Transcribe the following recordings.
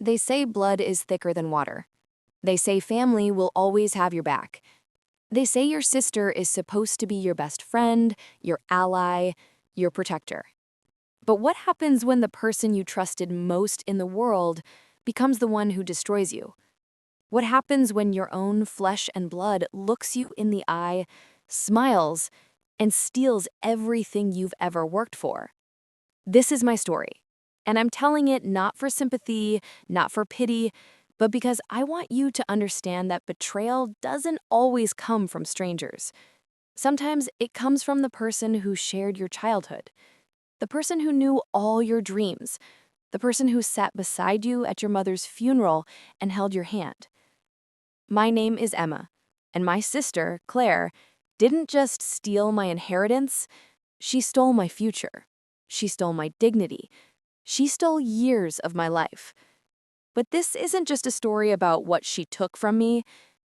They say blood is thicker than water. They say family will always have your back. They say your sister is supposed to be your best friend, your ally, your protector. But what happens when the person you trusted most in the world becomes the one who destroys you? What happens when your own flesh and blood looks you in the eye, smiles, and steals everything you've ever worked for? This is my story, and I'm telling it not for sympathy, not for pity, but because I want you to understand that betrayal doesn't always come from strangers. Sometimes it comes from the person who shared your childhood, the person who knew all your dreams, the person who sat beside you at your mother's funeral and held your hand. My name is Emma, and my sister, Claire, didn't just steal my inheritance, she stole my future. She stole my dignity. She stole years of my life. But this isn't just a story about what she took from me.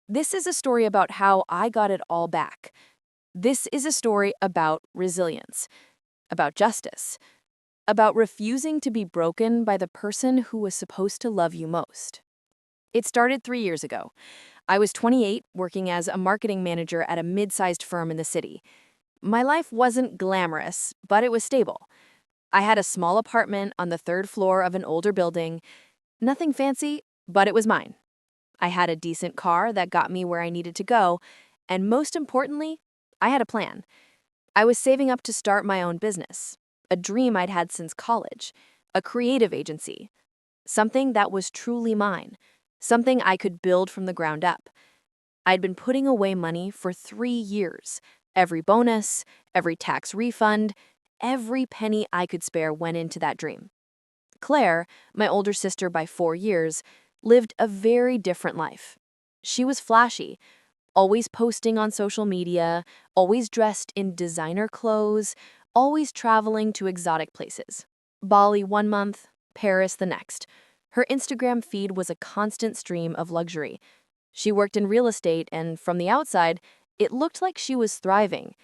This is a story about how I got it all back. This is a story about resilience, about justice, about refusing to be broken by the person who was supposed to love you most. It started 3 years ago. I was 28, working as a marketing manager at a mid-sized firm in the city. My life wasn't glamorous, but it was stable. I had a small apartment on the 3rd floor of an older building. Nothing fancy, but it was mine. I had a decent car that got me where I needed to go, and most importantly, I had a plan. I was saving up to start my own business, a dream I'd had since college, a creative agency, something that was truly mine, something I could build from the ground up. I'd been putting away money for 3 years. Every bonus, every tax refund, every penny I could spare went into that dream. Claire, my older sister by 4 years, lived a very different life. She was flashy, always posting on social media, always dressed in designer clothes, always traveling to exotic places. Bali 1 month, Paris the next. Her Instagram feed was a constant stream of luxury. She worked in real estate, and from the outside, it looked like she was thriving.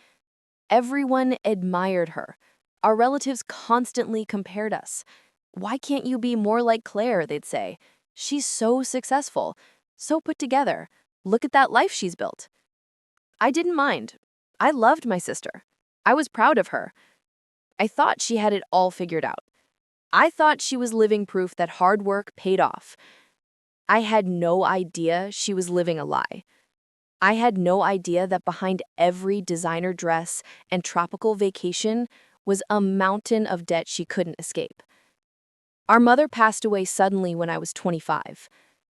Everyone admired her. Our relatives constantly compared us. "Why can't you be more like Claire?" they'd say. "She's so successful, so put together. Look at that life she's built." I didn't mind. I loved my sister. I was proud of her. I thought she had it all figured out. I thought she was living proof that hard work paid off. I had no idea she was living a lie. I had no idea that behind every designer dress and tropical vacation was a mountain of debt she couldn't escape. Our mother passed away suddenly when I was 25.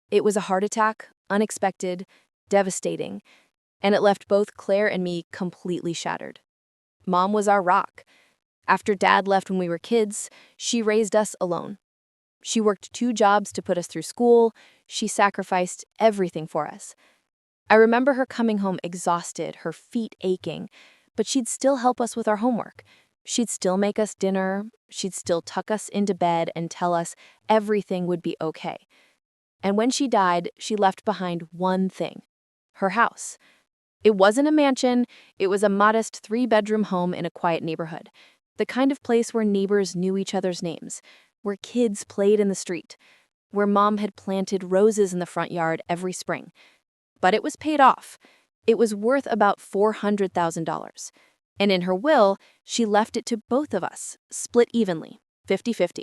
It was a heart attack, unexpected, devastating, and it left both Claire and me completely shattered. Mom was our rock. After Dad left when we were kids, she raised us alone. She worked 2 jobs to put us through school. She sacrificed everything for us. I remember her coming home exhausted, her feet aching, but she'd still help us with our homework. She'd still make us dinner. She'd still tuck us into bed and tell us everything would be okay. And when she died, she left behind one thing: her house. It wasn't a mansion. It was a modest 3-bedroom home in a quiet neighborhood, the kind of place where neighbors knew each other's names, where kids played in the street, where Mom had planted roses in the front yard every spring. But it was paid off. It was worth about $400,000. And in her will, she left it to both of us, split evenly, 50-50.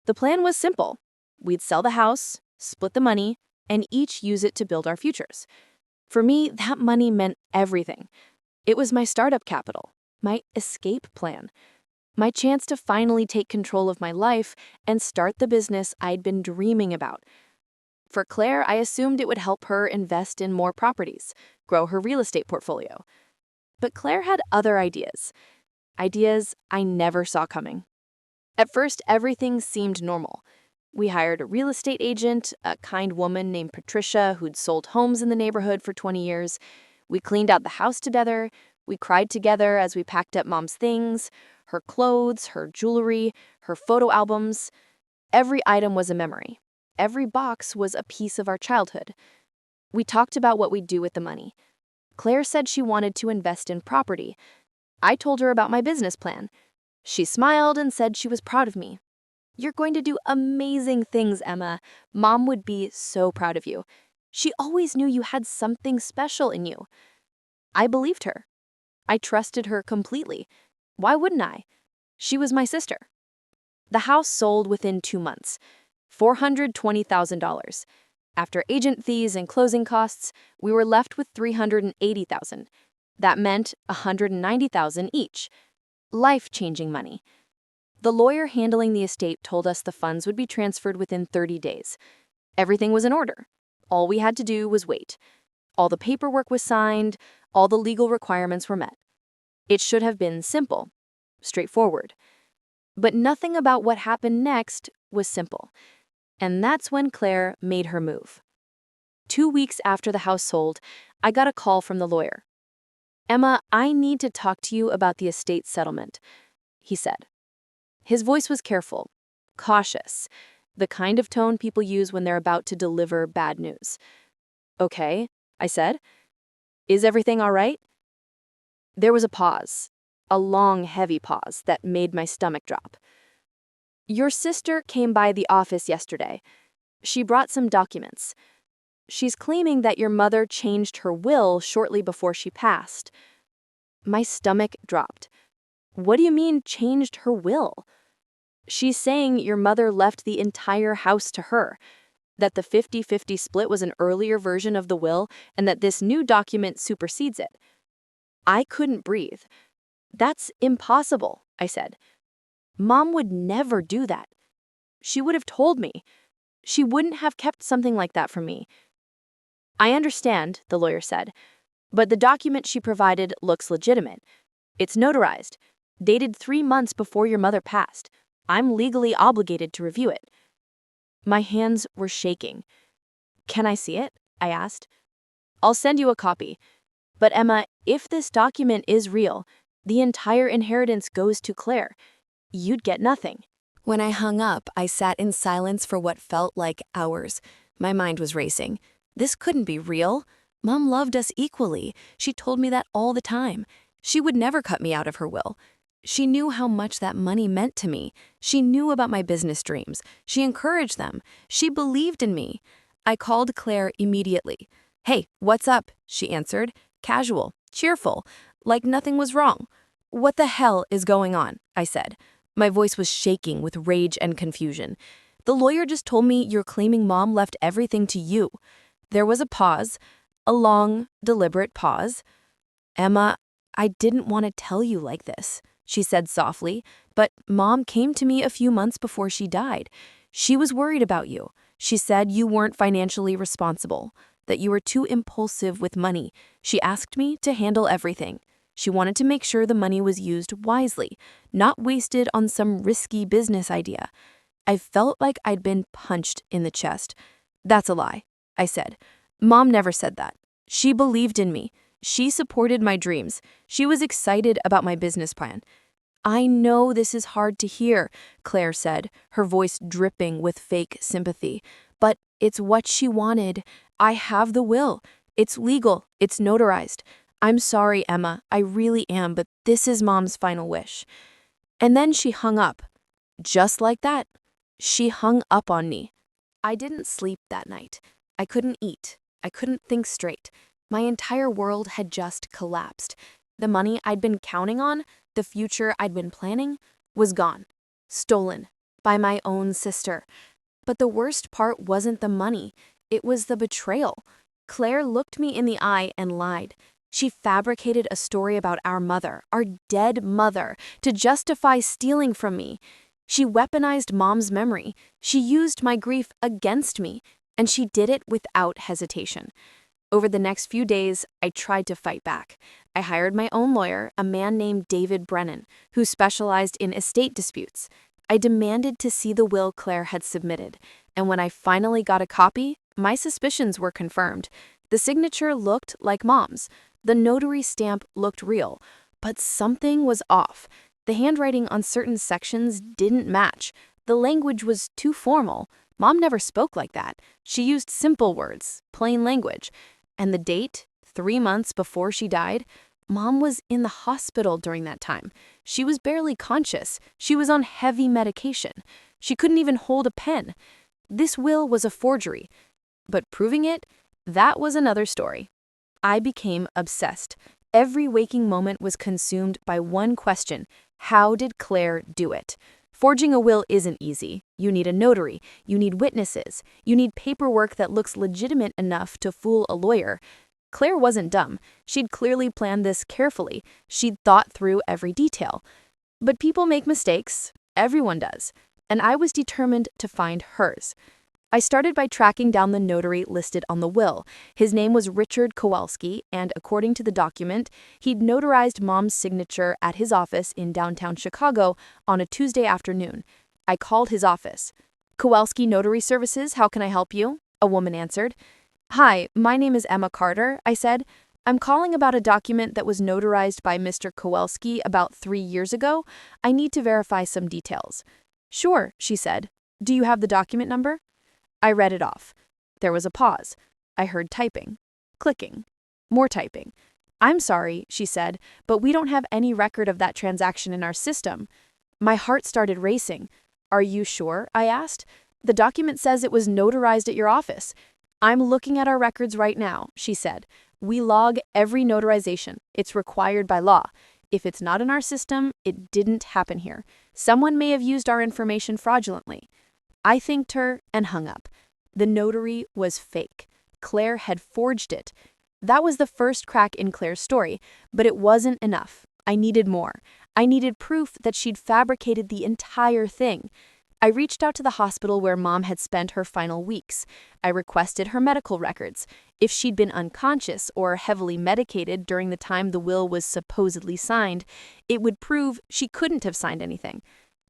The plan was simple. We'd sell the house, split the money, and each use it to build our futures. For me, that money meant everything. It was my startup capital, my escape plan, my chance to finally take control of my life and start the business I'd been dreaming about. For Claire, I assumed it would help her invest in more properties, grow her real estate portfolio. But Claire had other ideas I never saw coming. At first, everything seemed normal. We hired a real estate agent, a kind woman named Patricia who'd sold homes in the neighborhood for 20 years. We cleaned out the house together. We cried together as we packed up Mom's things, her clothes, her jewelry, her photo albums. Every item was a memory. Every box was a piece of our childhood. We talked about what we'd do with the money. Claire said she wanted to invest in property. I told her about my business plan. She smiled and said she was proud of me. You're going to do amazing things, Emma. Mom would be so proud of you. She always knew you had something special in you. I believed her. I trusted her completely. Why wouldn't I? She was my sister. The house sold within 2 months. $420,000. After agent fees and closing costs, we were left with $380,000. That meant $190,000 each. Life-changing money. The lawyer handling the estate told us the funds would be transferred within 30 days. Everything was in order. All we had to do was wait. All the paperwork was signed, all the legal requirements were met. It should have been simple, straightforward. But nothing about what happened next was simple. And that's when Claire made her move. 2 weeks after the house sold, I got a call from the lawyer. "Emma, I need to talk to you about the estate settlement," he said. His voice was careful, cautious, the kind of tone people use when they're about to deliver bad news. "Okay," I said. "Is everything all right?" There was a pause, a long, heavy pause that made my stomach drop. "Your sister came by the office yesterday. She brought some documents. She's claiming that your mother changed her will shortly before she passed." My stomach dropped. "What do you mean, changed her will?" "She's saying your mother left the entire house to her, that the 50-50 split was an earlier version of the will, and that this new document supersedes it." I couldn't breathe. "That's impossible," I said. "Mom would never do that. She would have told me. She wouldn't have kept something like that from me." "I understand," the lawyer said, "but the document she provided looks legitimate. It's notarized, dated 3 months before your mother passed. I'm legally obligated to review it." My hands were shaking. "Can I see it?" I asked. "I'll send you a copy. But Emma, if this document is real, the entire inheritance goes to Claire. You'd get nothing." When I hung up, I sat in silence for what felt like hours. My mind was racing. This couldn't be real. Mom loved us equally. She told me that all the time. She would never cut me out of her will. She knew how much that money meant to me. She knew about my business dreams. She encouraged them. She believed in me. I called Claire immediately. "Hey, what's up?" she answered, casual, cheerful, like nothing was wrong. "What the hell is going on?" I said. My voice was shaking with rage and confusion. "The lawyer just told me you're claiming Mom left everything to you." There was a pause, a long, deliberate pause. "Emma, I didn't want to tell you like this," she said softly, "but Mom came to me a few months before she died. She was worried about you. She said you weren't financially responsible, that you were too impulsive with money. She asked me to handle everything. She wanted to make sure the money was used wisely, not wasted on some risky business idea." I felt like I'd been punched in the chest. "That's a lie," I said. "Mom never said that. She believed in me. She supported my dreams. She was excited about my business plan." "I know this is hard to hear," Claire said, her voice dripping with fake sympathy. "But it's what she wanted. I have the will. It's legal. It's notarized. I'm sorry, Emma. I really am, but this is Mom's final wish." And then she hung up. Just like that. She hung up on me. I didn't sleep that night. I couldn't eat. I couldn't think straight. My entire world had just collapsed. The money I'd been counting on, the future I'd been planning, was gone. Stolen. By my own sister. But the worst part wasn't the money. It was the betrayal. Claire looked me in the eye and lied. She fabricated a story about our mother, our dead mother, to justify stealing from me. She weaponized Mom's memory. She used my grief against me, and she did it without hesitation. Over the next few days, I tried to fight back. I hired my own lawyer, a man named David Brennan, who specialized in estate disputes. I demanded to see the will Claire had submitted, and when I finally got a copy, my suspicions were confirmed. The signature looked like Mom's. The notary stamp looked real, but something was off. The handwriting on certain sections didn't match. The language was too formal. Mom never spoke like that. She used simple words, plain language. And the date, 3 months before she died, Mom was in the hospital during that time. She was barely conscious. She was on heavy medication. She couldn't even hold a pen. This will was a forgery. But proving it, that was another story. I became obsessed. Every waking moment was consumed by one question: how did Claire do it? Forging a will isn't easy. You need a notary. You need witnesses. You need paperwork that looks legitimate enough to fool a lawyer. Claire wasn't dumb. She'd clearly planned this carefully. She'd thought through every detail. But people make mistakes. Everyone does. And I was determined to find hers. I started by tracking down the notary listed on the will. His name was Richard Kowalski, and according to the document, he'd notarized Mom's signature at his office in downtown Chicago on a Tuesday afternoon. I called his office. "Kowalski Notary Services, how can I help you?" A woman answered. "Hi, my name is Emma Carter," I said. "I'm calling about a document that was notarized by Mr. Kowalski about 3 years ago. I need to verify some details." "Sure," she said. "Do you have the document number?" I read it off. There was a pause. I heard typing, clicking, more typing. "I'm sorry," she said, "but we don't have any record of that transaction in our system." My heart started racing. "Are you sure?" I asked. "The document says it was notarized at your office." "I'm looking at our records right now," she said. "We log every notarization. It's required by law. If it's not in our system, it didn't happen here. Someone may have used our information fraudulently." I thanked her and hung up. The notary was fake. Claire had forged it. That was the first crack in Claire's story, but it wasn't enough. I needed more. I needed proof that she'd fabricated the entire thing. I reached out to the hospital where Mom had spent her final weeks. I requested her medical records. If she'd been unconscious or heavily medicated during the time the will was supposedly signed, it would prove she couldn't have signed anything.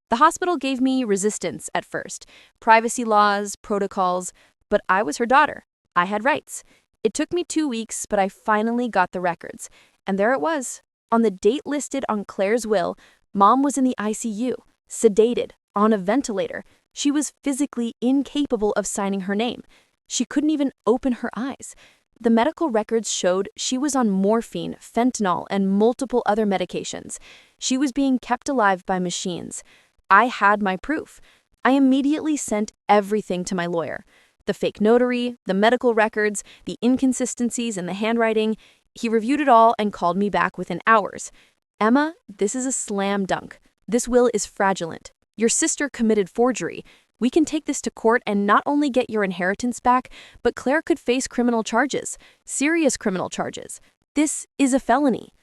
The hospital gave me resistance at first, privacy laws, protocols, but I was her daughter. I had rights. It took me 2 weeks, but I finally got the records. And there it was. On the date listed on Claire's will, Mom was in the ICU, sedated, on a ventilator. She was physically incapable of signing her name. She couldn't even open her eyes. The medical records showed she was on morphine, fentanyl, and multiple other medications. She was being kept alive by machines. I had my proof. I immediately sent everything to my lawyer. The fake notary, the medical records, the inconsistencies in the handwriting. He reviewed it all and called me back within hours. "Emma, this is a slam dunk. This will is fraudulent. Your sister committed forgery. We can take this to court and not only get your inheritance back, but Claire could face criminal charges, serious criminal charges. This is a felony."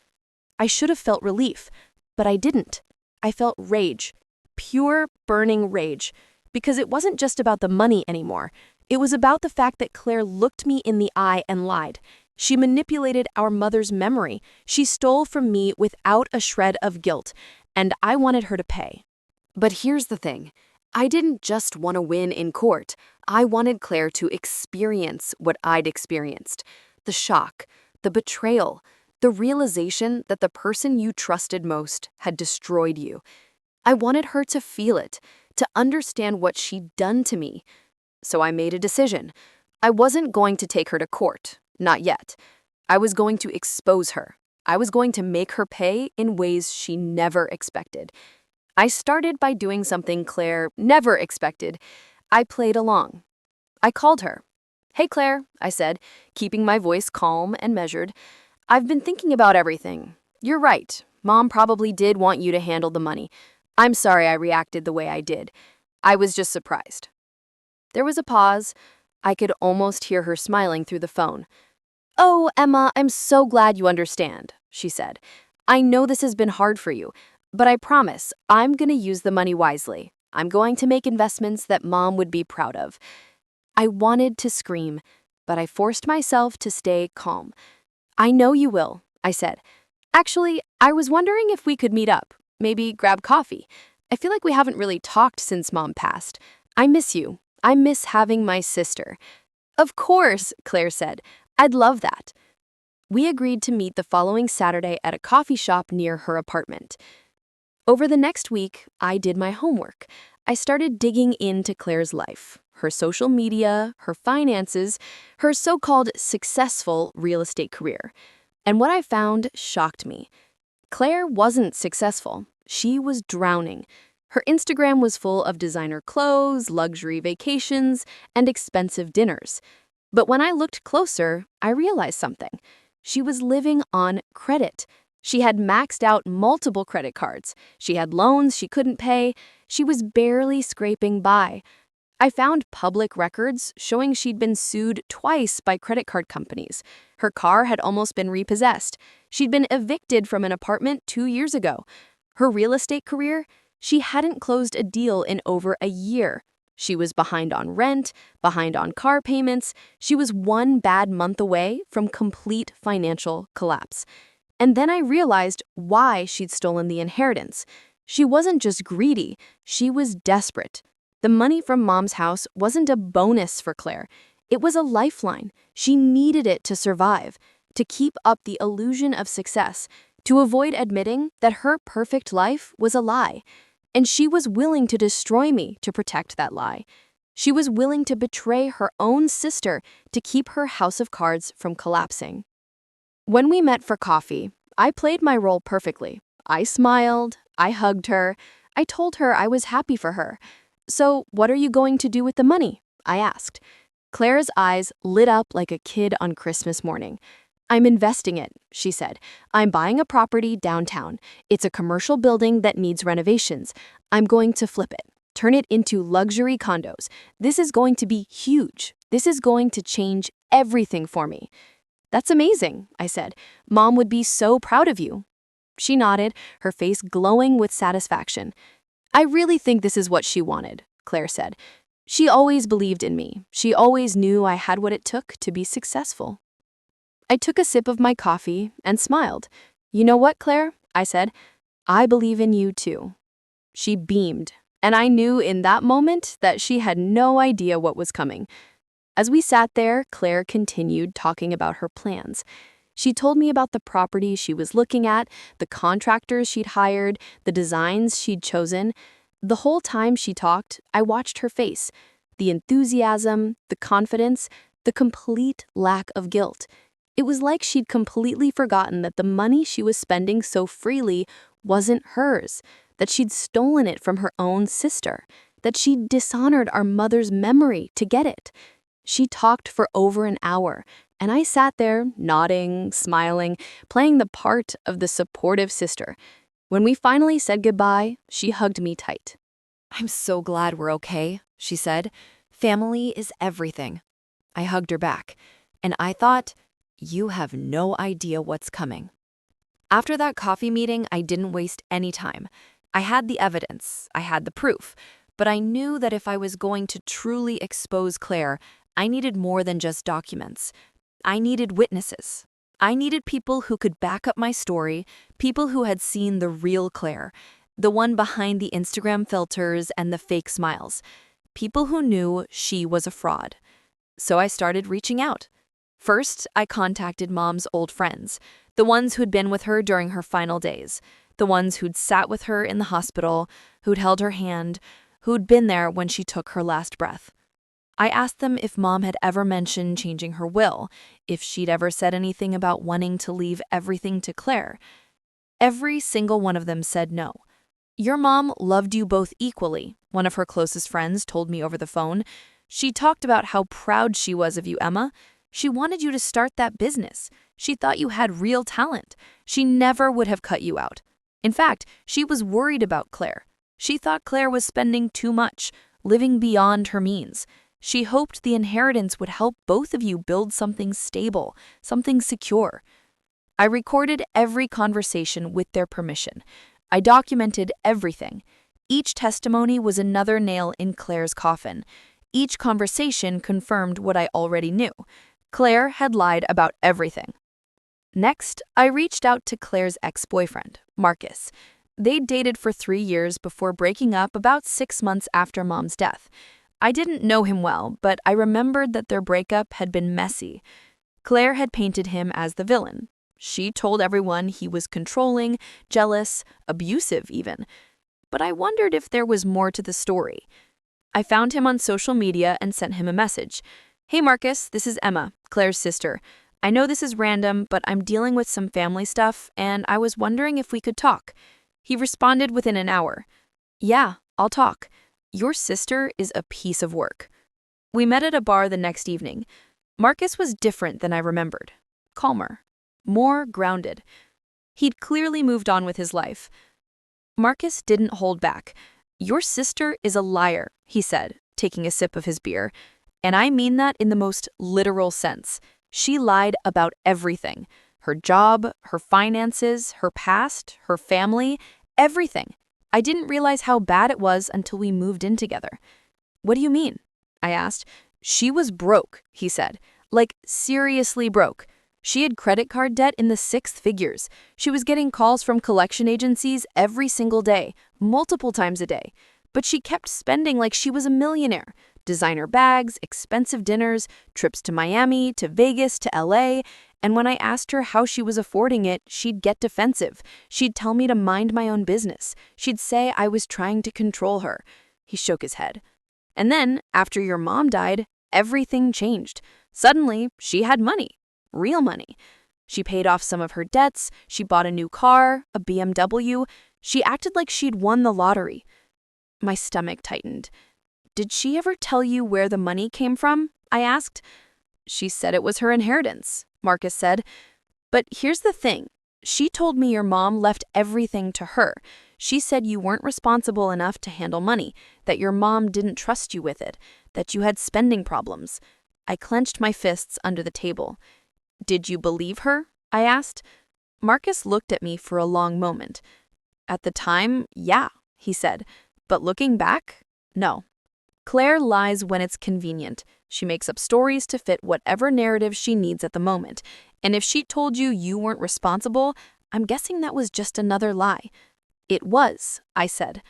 I should have felt relief, but I didn't. I felt rage. Pure, burning rage. Because it wasn't just about the money anymore. It was about the fact that Claire looked me in the eye and lied. She manipulated our mother's memory. She stole from me without a shred of guilt, and I wanted her to pay. But here's the thing. I didn't just want to win in court. I wanted Claire to experience what I'd experienced. The shock, the betrayal, the realization that the person you trusted most had destroyed you. I wanted her to feel it, to understand what she'd done to me. So I made a decision. I wasn't going to take her to court, not yet. I was going to expose her. I was going to make her pay in ways she never expected. I started by doing something Claire never expected. I played along. I called her. "Hey, Claire," I said, keeping my voice calm and measured. "I've been thinking about everything. You're right. Mom probably did want you to handle the money. I'm sorry I reacted the way I did. I was just surprised." There was a pause. I could almost hear her smiling through the phone. "Oh, Emma, I'm so glad you understand," she said. "I know this has been hard for you, but I promise I'm going to use the money wisely. I'm going to make investments that Mom would be proud of." I wanted to scream, but I forced myself to stay calm. "I know you will," I said. "Actually, I was wondering if we could meet up. Maybe grab coffee. I feel like we haven't really talked since Mom passed. I miss you. I miss having my sister." "Of course," Claire said. "I'd love that." We agreed to meet the following Saturday at a coffee shop near her apartment. Over the next week, I did my homework. I started digging into Claire's life, her social media, her finances, her so-called successful real estate career. And what I found shocked me. Claire wasn't successful. She was drowning. Her Instagram was full of designer clothes, luxury vacations, and expensive dinners. But when I looked closer, I realized something. She was living on credit. She had maxed out multiple credit cards. She had loans she couldn't pay. She was barely scraping by. I found public records showing she'd been sued twice by credit card companies. Her car had almost been repossessed. She'd been evicted from an apartment 2 years ago. Her real estate career? She hadn't closed a deal in over a year. She was behind on rent, behind on car payments. She was one bad month away from complete financial collapse. And then I realized why she'd stolen the inheritance. She wasn't just greedy, she was desperate. The money from Mom's house wasn't a bonus for Claire. It was a lifeline. She needed it to survive, to keep up the illusion of success, to avoid admitting that her perfect life was a lie. And she was willing to destroy me to protect that lie. She was willing to betray her own sister to keep her house of cards from collapsing. When we met for coffee, I played my role perfectly. I smiled, I hugged her, I told her I was happy for her. "So, what are you going to do with the money?" I asked. Claire's eyes lit up like a kid on Christmas morning. "I'm investing it," she said. "I'm buying a property downtown. It's a commercial building that needs renovations. I'm going to flip it, turn it into luxury condos. This is going to be huge. This is going to change everything for me." "That's amazing," I said. "Mom would be so proud of you." She nodded, her face glowing with satisfaction. "I really think this is what she wanted," Claire said. "She always believed in me. She always knew I had what it took to be successful." I took a sip of my coffee and smiled. "You know what, Claire?" I said. "I believe in you too." She beamed, and I knew in that moment that she had no idea what was coming. As we sat there, Claire continued talking about her plans. She told me about the property she was looking at, the contractors she'd hired, the designs she'd chosen. The whole time she talked, I watched her face. The enthusiasm, the confidence, the complete lack of guilt. It was like she'd completely forgotten that the money she was spending so freely wasn't hers, that she'd stolen it from her own sister, that she'd dishonored our mother's memory to get it. She talked for over an hour, and I sat there, nodding, smiling, playing the part of the supportive sister. When we finally said goodbye, she hugged me tight. "I'm so glad we're okay," she said. "Family is everything." I hugged her back, and I thought, you have no idea what's coming. After that coffee meeting, I didn't waste any time. I had the evidence, I had the proof, but I knew that if I was going to truly expose Claire, I needed more than just documents. I needed witnesses. I needed people who could back up my story, people who had seen the real Claire, the one behind the Instagram filters and the fake smiles, people who knew she was a fraud. So I started reaching out. First, I contacted Mom's old friends, the ones who'd been with her during her final days, the ones who'd sat with her in the hospital, who'd held her hand, who'd been there when she took her last breath. I asked them if Mom had ever mentioned changing her will, if she'd ever said anything about wanting to leave everything to Claire. Every single one of them said no. "Your mom loved you both equally," one of her closest friends told me over the phone. "She talked about how proud she was of you, Emma. She wanted you to start that business. She thought you had real talent. She never would have cut you out. In fact, she was worried about Claire. She thought Claire was spending too much, living beyond her means. She hoped the inheritance would help both of you build something stable, something secure." I recorded every conversation with their permission. I documented everything. Each testimony was another nail in Claire's coffin. Each conversation confirmed what I already knew. Claire had lied about everything. Next, I reached out to Claire's ex-boyfriend, Marcus. They'd dated for 3 years before breaking up about 6 months after Mom's death. I didn't know him well, but I remembered that their breakup had been messy. Claire had painted him as the villain. She told everyone he was controlling, jealous, abusive even. But I wondered if there was more to the story. I found him on social media and sent him a message. "Hey Marcus, this is Emma, Claire's sister. I know this is random, but I'm dealing with some family stuff, and I was wondering if we could talk. He responded within an hour. Yeah, I'll talk. Your sister is a piece of work. We met at a bar the next evening. Marcus was different than I remembered. Calmer. More grounded. He'd clearly moved on with his life. Marcus didn't hold back. Your sister is a liar, he said, taking a sip of his beer. And I mean that in the most literal sense. She lied about everything. Her job, her finances, her past, her family, everything. I didn't realize how bad it was until we moved in together. What do you mean? I asked. She was broke, he said. Like, seriously broke. She had credit card debt in the 6 figures. She was getting calls from collection agencies every single day, multiple times a day. But she kept spending like she was a millionaire. Designer bags, expensive dinners, trips to Miami, to Vegas, to LA. And when I asked her how she was affording it, she'd get defensive. She'd tell me to mind my own business. She'd say I was trying to control her. He shook his head. And then, after your mom died, everything changed. Suddenly, she had money. Real money. She paid off some of her debts. She bought a new car, a BMW. She acted like she'd won the lottery. My stomach tightened. Did she ever tell you where the money came from? I asked. She said it was her inheritance, Marcus said. But here's the thing. She told me your mom left everything to her. She said you weren't responsible enough to handle money, that your mom didn't trust you with it, that you had spending problems. I clenched my fists under the table. Did you believe her? I asked. Marcus looked at me for a long moment. At the time, yeah, he said. But looking back, no. Claire lies when it's convenient. She makes up stories to fit whatever narrative she needs at the moment. And if she told you you weren't responsible, I'm guessing that was just another lie. It was, I said.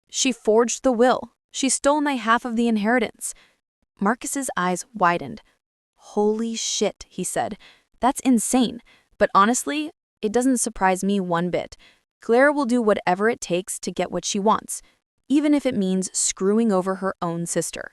She forged the will. She stole my half of the inheritance. Marcus's eyes widened. Holy shit, he said. That's insane. But honestly, it doesn't surprise me one bit. Claire will do whatever it takes to get what she wants, even if it means screwing over her own sister.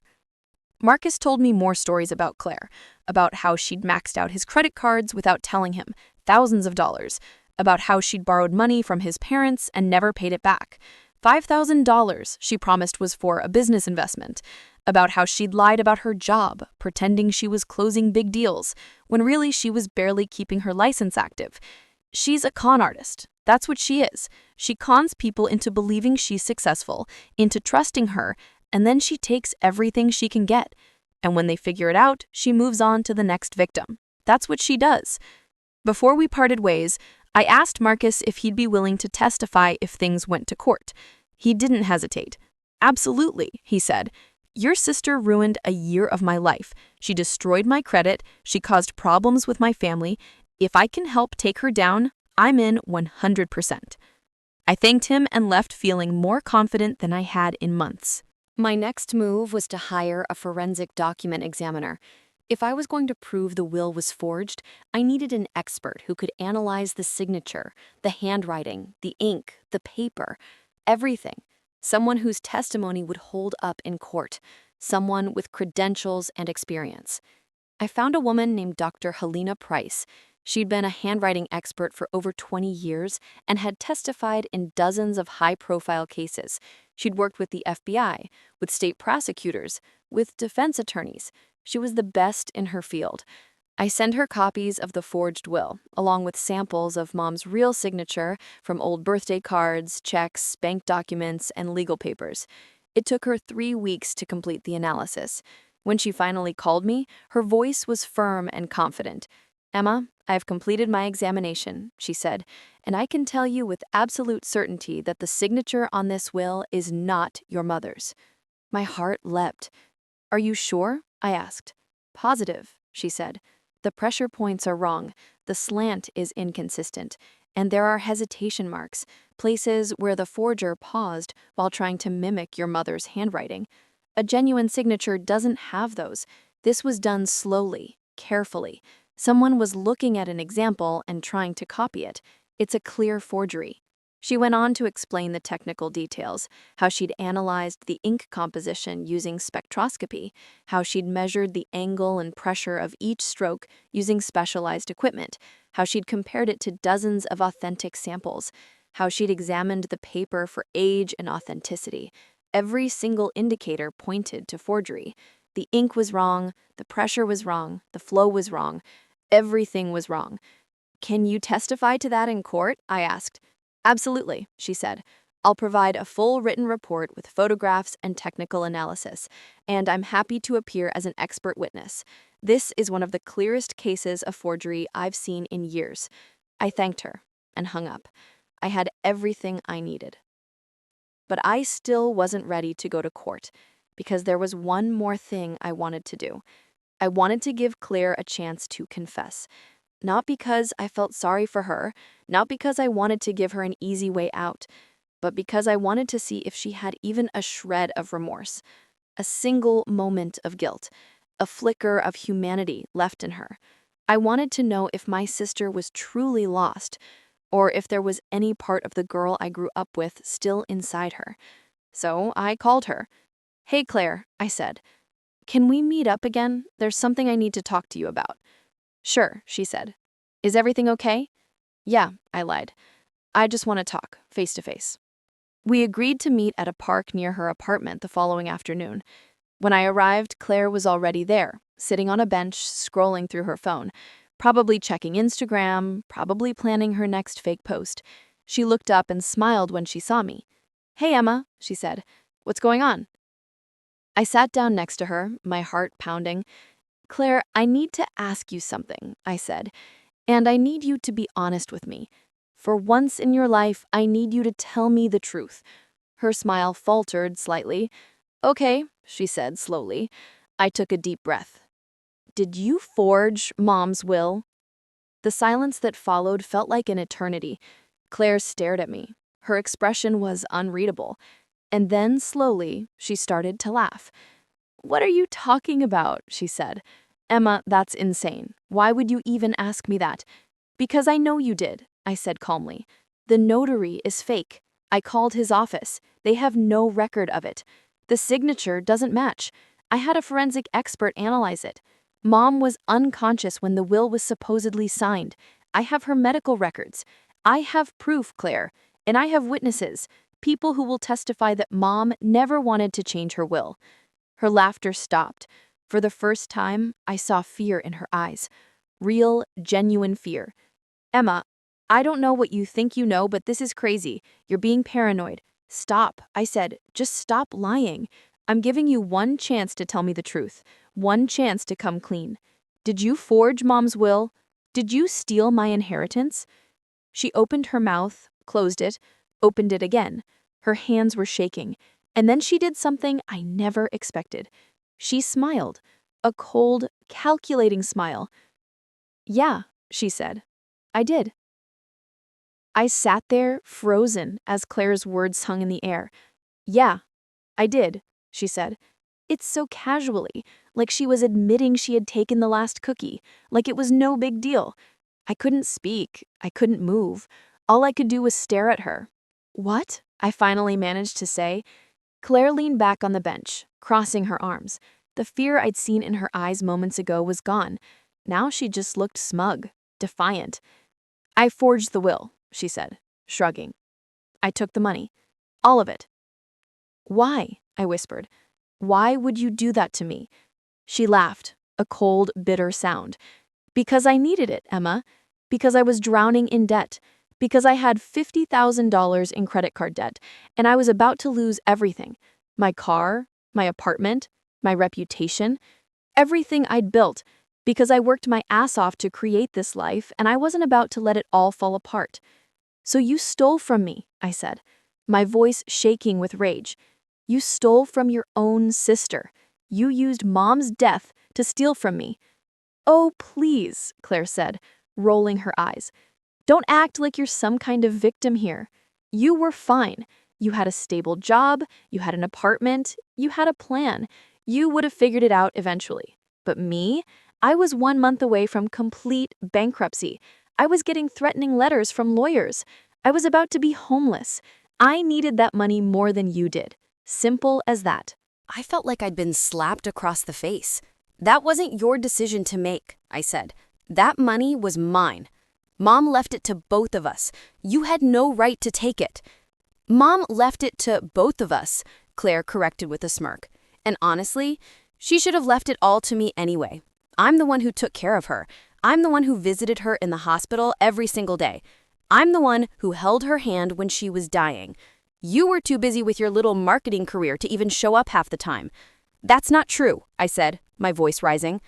Marcus told me more stories about Claire, about how she'd maxed out his credit cards without telling him, thousands of dollars, about how she'd borrowed money from his parents and never paid it back. $5,000 she promised was for a business investment, about how she'd lied about her job, pretending she was closing big deals, when really she was barely keeping her license active. She's a con artist. That's what she is. She cons people into believing she's successful, into trusting her, and then she takes everything she can get. And when they figure it out, she moves on to the next victim. That's what she does. Before we parted ways, I asked Marcus if he'd be willing to testify if things went to court. He didn't hesitate. Absolutely, he said. Your sister ruined a year of my life. She destroyed my credit. She caused problems with my family. If I can help take her down, I'm in 100%. I thanked him and left feeling more confident than I had in months. My next move was to hire a forensic document examiner. If I was going to prove the will was forged, I needed an expert who could analyze the signature, the handwriting, the ink, the paper, everything. Someone whose testimony would hold up in court. Someone with credentials and experience. I found a woman named Dr. Helena Price. She'd been a handwriting expert for over 20 years and had testified in dozens of high-profile cases. She'd worked with the FBI, with state prosecutors, with defense attorneys. She was the best in her field. I sent her copies of the forged will, along with samples of Mom's real signature from old birthday cards, checks, bank documents, and legal papers. It took her 3 weeks to complete the analysis. When she finally called me, her voice was firm and confident. Emma, I've completed my examination, she said, and I can tell you with absolute certainty that the signature on this will is not your mother's. My heart leapt. Are you sure? I asked. Positive, she said. The pressure points are wrong, the slant is inconsistent, and there are hesitation marks, places where the forger paused while trying to mimic your mother's handwriting. A genuine signature doesn't have those. This was done slowly, carefully. Someone was looking at an example and trying to copy it. It's a clear forgery. She went on to explain the technical details, how she'd analyzed the ink composition using spectroscopy, how she'd measured the angle and pressure of each stroke using specialized equipment, how she'd compared it to dozens of authentic samples, how she'd examined the paper for age and authenticity. Every single indicator pointed to forgery. The ink was wrong, the pressure was wrong, the flow was wrong, everything was wrong. "Can you testify to that in court?" I asked. "Absolutely," she said. "I'll provide a full written report with photographs and technical analysis, and I'm happy to appear as an expert witness. This is one of the clearest cases of forgery I've seen in years." I thanked her and hung up. I had everything I needed. But I still wasn't ready to go to court, because there was one more thing I wanted to do. I wanted to give Claire a chance to confess. Not because I felt sorry for her, not because I wanted to give her an easy way out, but because I wanted to see if she had even a shred of remorse, a single moment of guilt, a flicker of humanity left in her. I wanted to know if my sister was truly lost, or if there was any part of the girl I grew up with still inside her. So I called her. "Hey, Claire," I said. "Can we meet up again? There's something I need to talk to you about." "Sure," she said. "Is everything okay?" "Yeah," I lied. "I just want to talk, face to face." We agreed to meet at a park near her apartment the following afternoon. When I arrived, Claire was already there, sitting on a bench, scrolling through her phone, probably checking Instagram, probably planning her next fake post. She looked up and smiled when she saw me. "Hey, Emma," she said. "What's going on?" I sat down next to her, my heart pounding. "Claire, I need to ask you something," I said. "And I need you to be honest with me. For once in your life, I need you to tell me the truth." Her smile faltered slightly. "Okay," she said slowly. I took a deep breath. "Did you forge Mom's will?" The silence that followed felt like an eternity. Claire stared at me. Her expression was unreadable. And then, slowly, she started to laugh. "What are you talking about?" she said. "Emma, that's insane. Why would you even ask me that?" "Because I know you did," I said calmly. "The notary is fake. I called his office. They have no record of it. The signature doesn't match. I had a forensic expert analyze it. Mom was unconscious when the will was supposedly signed. I have her medical records. I have proof, Claire, and I have witnesses, people who will testify that Mom never wanted to change her will." Her laughter stopped. For the first time, I saw fear in her eyes. Real, genuine fear. "Emma, I don't know what you think you know, but this is crazy. You're being paranoid. Stop," I said. "Just stop lying. I'm giving you one chance to tell me the truth. One chance to come clean. Did you forge Mom's will? Did you steal my inheritance?" She opened her mouth, closed it, opened it again. Her hands were shaking. And then she did something I never expected. She smiled. A cold, calculating smile. "Yeah," she said. "I did." I sat there, frozen, as Claire's words hung in the air. "Yeah, I did," she said. It's so casually, like she was admitting she had taken the last cookie, like it was no big deal. I couldn't speak. I couldn't move. All I could do was stare at her. "What?" I finally managed to say. Claire leaned back on the bench, crossing her arms. The fear I'd seen in her eyes moments ago was gone. Now she just looked smug, defiant. "I forged the will," she said, shrugging. "I took the money. All of it." "Why?" I whispered. "Why would you do that to me?" She laughed, a cold, bitter sound. "Because I needed it, Emma. Because I was drowning in debt. Because I had $50,000 in credit card debt, and I was about to lose everything. My car, my apartment, my reputation, everything I'd built, because I worked my ass off to create this life, and I wasn't about to let it all fall apart. So you stole from me," I said, my voice shaking with rage. "You stole from your own sister. You used Mom's death to steal from me." "Oh, please," Claire said, rolling her eyes. "Don't act like you're some kind of victim here. You were fine. You had a stable job, you had an apartment, you had a plan. You would have figured it out eventually. But me? I was 1 month away from complete bankruptcy. I was getting threatening letters from lawyers. I was about to be homeless. I needed that money more than you did. Simple as that. I felt like I'd been slapped across the face. That wasn't your decision to make, I said. That money was mine. Mom left it to both of us. You had no right to take it. Mom left it to both of us, Claire corrected with a smirk. And honestly, she should have left it all to me anyway. I'm the one who took care of her. I'm the one who visited her in the hospital every single day. I'm the one who held her hand when she was dying. You were too busy with your little marketing career to even show up half the time. That's not true, I said, my voice rising.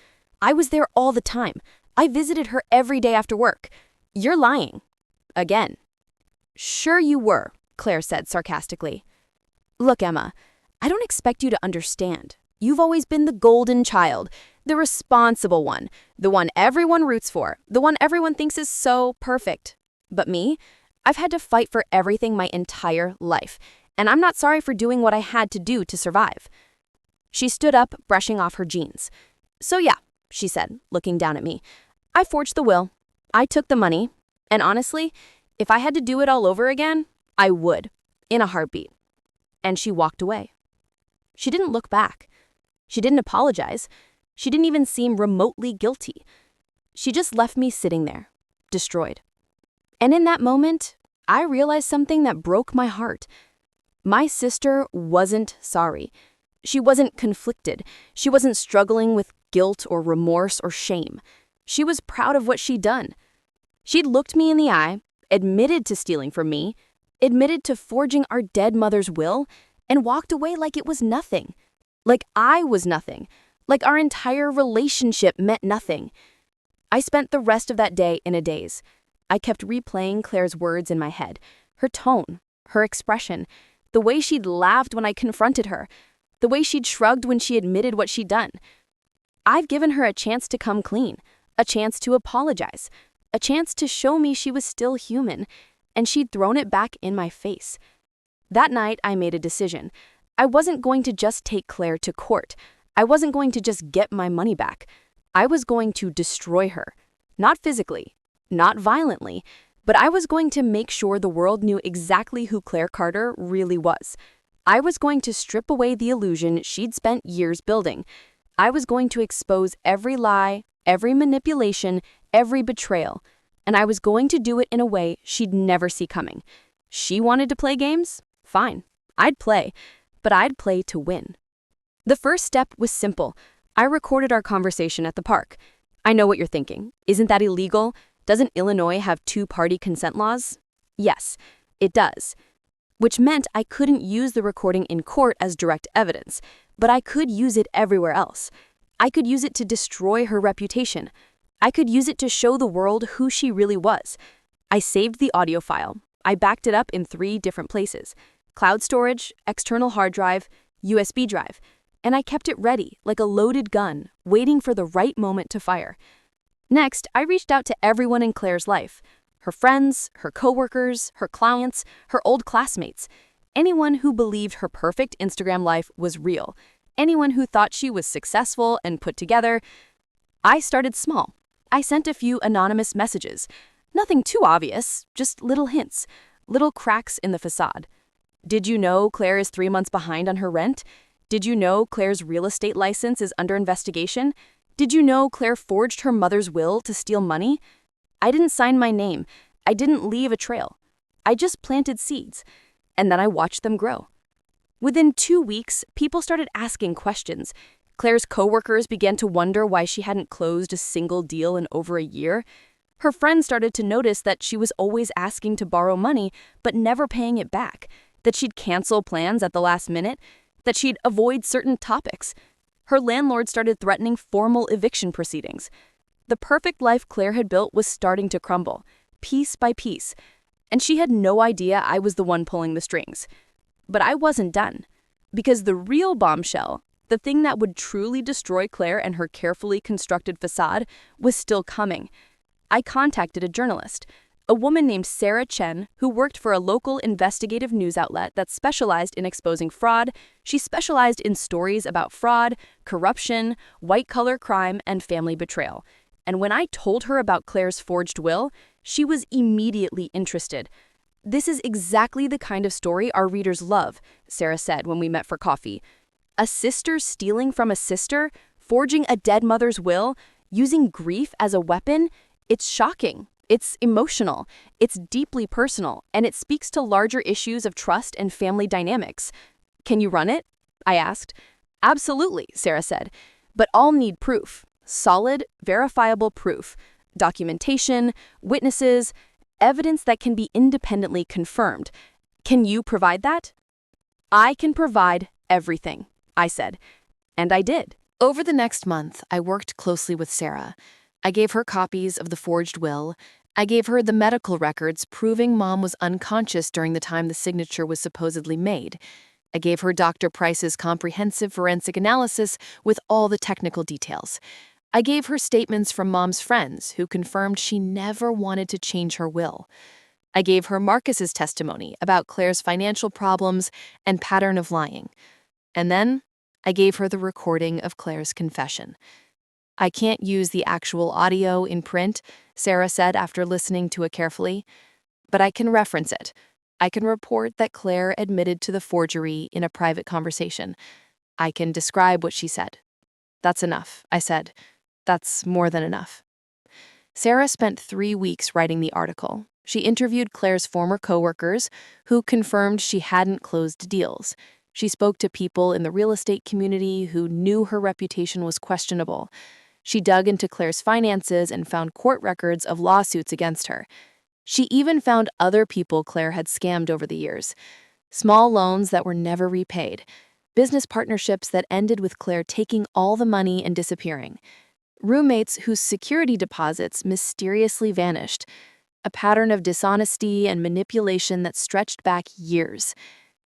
I was there all the time. I visited her every day after work. You're lying. Again. Sure you were, Claire said sarcastically. Look, Emma, I don't expect you to understand. You've always been the golden child, the responsible one, the one everyone roots for, the one everyone thinks is so perfect. But me, I've had to fight for everything my entire life, and I'm not sorry for doing what I had to do to survive. She stood up, brushing off her jeans. So yeah, she said, looking down at me. I forged the will. I took the money. And honestly, if I had to do it all over again, I would, in a heartbeat. And she walked away. She didn't look back. She didn't apologize. She didn't even seem remotely guilty. She just left me sitting there, destroyed. And in that moment, I realized something that broke my heart. My sister wasn't sorry. She wasn't conflicted. She wasn't struggling with guilt or remorse or shame. She was proud of what she'd done. She'd looked me in the eye, admitted to stealing from me, admitted to forging our dead mother's will, and walked away like it was nothing. Like I was nothing. Like our entire relationship meant nothing. I spent the rest of that day in a daze. I kept replaying Claire's words in my head, her tone, her expression, the way she'd laughed when I confronted her, the way she'd shrugged when she admitted what she'd done. I've given her a chance to come clean, a chance to apologize, a chance to show me she was still human, and she'd thrown it back in my face. That night, I made a decision. I wasn't going to just take Claire to court. I wasn't going to just get my money back. I was going to destroy her. Not physically, not violently, but I was going to make sure the world knew exactly who Claire Carter really was. I was going to strip away the illusion she'd spent years building. I was going to expose every lie, every manipulation, every betrayal, and I was going to do it in a way she'd never see coming. She wanted to play games? Fine, I'd play, but I'd play to win. The first step was simple. I recorded our conversation at the park. I know what you're thinking. Isn't that illegal? Doesn't Illinois have two-party consent laws? Yes, it does. Which meant I couldn't use the recording in court as direct evidence, but I could use it everywhere else. I could use it to destroy her reputation. I could use it to show the world who she really was. I saved the audio file. I backed it up in 3 different places: cloud storage, external hard drive, USB drive, and I kept it ready, like a loaded gun, waiting for the right moment to fire. Next, I reached out to everyone in Claire's life: her friends, her coworkers, her clients, her old classmates, anyone who believed her perfect Instagram life was real, anyone who thought she was successful and put together. I started small. I sent a few anonymous messages. Nothing too obvious, just little hints, little cracks in the facade. Did you know Claire is 3 months behind on her rent? Did you know Claire's real estate license is under investigation? Did you know Claire forged her mother's will to steal money? I didn't sign my name. I didn't leave a trail. I just planted seeds, and then I watched them grow. Within 2 weeks, people started asking questions. Claire's coworkers began to wonder why she hadn't closed a single deal in over a year. Her friends started to notice that she was always asking to borrow money, but never paying it back, that she'd cancel plans at the last minute, that she'd avoid certain topics. Her landlord started threatening formal eviction proceedings. The perfect life Claire had built was starting to crumble, piece by piece, and she had no idea I was the one pulling the strings. But I wasn't done, because the real bombshell, the thing that would truly destroy Claire and her carefully constructed facade, was still coming. I contacted a journalist, a woman named Sarah Chen, who worked for a local investigative news outlet that specialized in exposing fraud. She specialized in stories about fraud, corruption, white-collar crime, and family betrayal. And when I told her about Claire's forged will, she was immediately interested. This is exactly the kind of story our readers love, Sarah said when we met for coffee. A sister stealing from a sister, forging a dead mother's will, using grief as a weapon. It's shocking. It's emotional. It's deeply personal, and it speaks to larger issues of trust and family dynamics. Can you run it? I asked. Absolutely, Sarah said. But I'll need proof. Solid, verifiable proof. Documentation, witnesses, evidence that can be independently confirmed. Can you provide that? I can provide everything, I said. And I did. Over the next month, I worked closely with Sarah. I gave her copies of the forged will. I gave her the medical records proving Mom was unconscious during the time the signature was supposedly made. I gave her Dr. Price's comprehensive forensic analysis with all the technical details. I gave her statements from Mom's friends who confirmed she never wanted to change her will. I gave her Marcus's testimony about Claire's financial problems and pattern of lying. And then I gave her the recording of Claire's confession. I can't use the actual audio in print, Sarah said after listening to it carefully, but I can reference it. I can report that Claire admitted to the forgery in a private conversation. I can describe what she said. That's enough, I said. That's more than enough. Sarah spent 3 weeks writing the article. She interviewed Claire's former coworkers, who confirmed she hadn't closed deals. She spoke to people in the real estate community who knew her reputation was questionable. She dug into Claire's finances and found court records of lawsuits against her. She even found other people Claire had scammed over the years. Small loans that were never repaid. Business partnerships that ended with Claire taking all the money and disappearing. Roommates whose security deposits mysteriously vanished. A pattern of dishonesty and manipulation that stretched back years.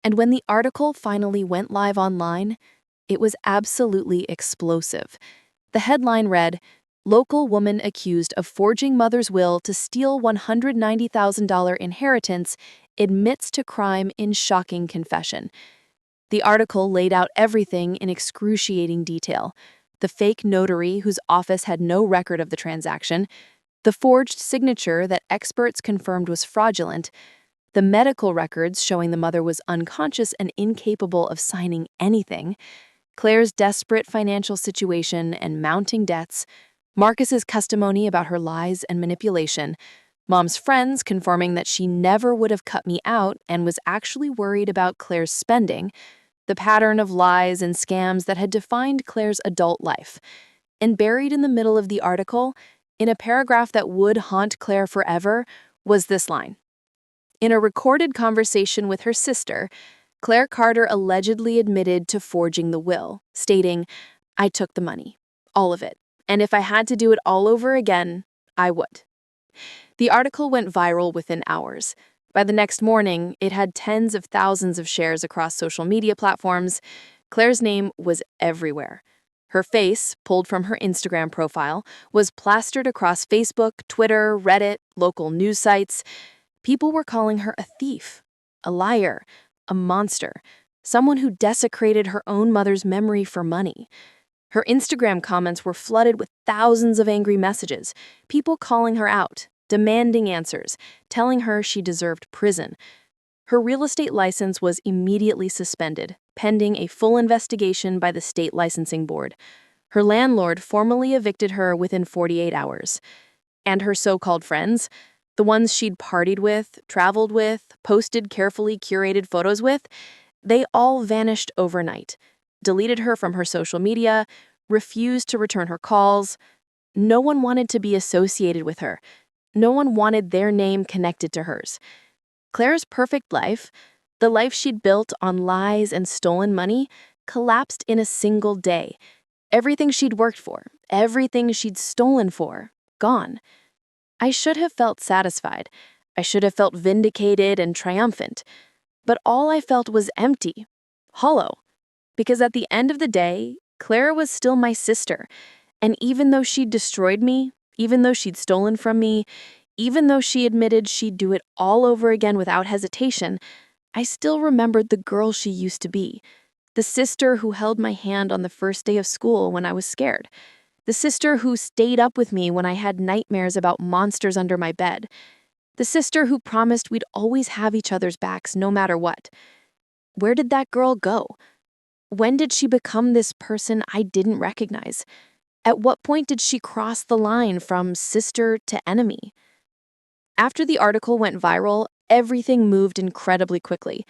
And when the article finally went live online, it was absolutely explosive. The headline read, "Local woman accused of forging mother's will to steal $190,000 inheritance admits to crime in shocking confession." The article laid out everything in excruciating detail. The fake notary whose office had no record of the transaction, the forged signature that experts confirmed was fraudulent, the medical records showing the mother was unconscious and incapable of signing anything, Claire's desperate financial situation and mounting debts, Marcus's testimony about her lies and manipulation, Mom's friends confirming that she never would have cut me out and was actually worried about Claire's spending, the pattern of lies and scams that had defined Claire's adult life. And buried in the middle of the article, in a paragraph that would haunt Claire forever, was this line. In a recorded conversation with her sister, Claire Carter allegedly admitted to forging the will, stating, "I took the money, all of it, and if I had to do it all over again, I would." The article went viral within hours. By the next morning, it had tens of thousands of shares across social media platforms. Claire's name was everywhere. Her face, pulled from her Instagram profile, was plastered across Facebook, Twitter, Reddit, local news sites. People were calling her a thief, a liar, a monster, someone who desecrated her own mother's memory for money. Her Instagram comments were flooded with thousands of angry messages, people calling her out, demanding answers, telling her she deserved prison. Her real estate license was immediately suspended, pending a full investigation by the state licensing board. Her landlord formally evicted her within 48 hours. And her so-called friends, the ones she'd partied with, traveled with, posted carefully curated photos with, they all vanished overnight, deleted her from her social media, refused to return her calls. No one wanted to be associated with her. No one wanted their name connected to hers. Claire's perfect life, the life she'd built on lies and stolen money, collapsed in a single day. Everything she'd worked for, everything she'd stolen for, gone. I should have felt satisfied. I should have felt vindicated and triumphant. But all I felt was empty, hollow. Because at the end of the day, Claire was still my sister. And even though she'd destroyed me, even though she'd stolen from me, even though she admitted she'd do it all over again without hesitation, I still remembered the girl she used to be. The sister who held my hand on the first day of school when I was scared. The sister who stayed up with me when I had nightmares about monsters under my bed. The sister who promised we'd always have each other's backs no matter what. Where did that girl go? When did she become this person I didn't recognize? At what point did she cross the line from sister to enemy? After the article went viral, everything moved incredibly quickly.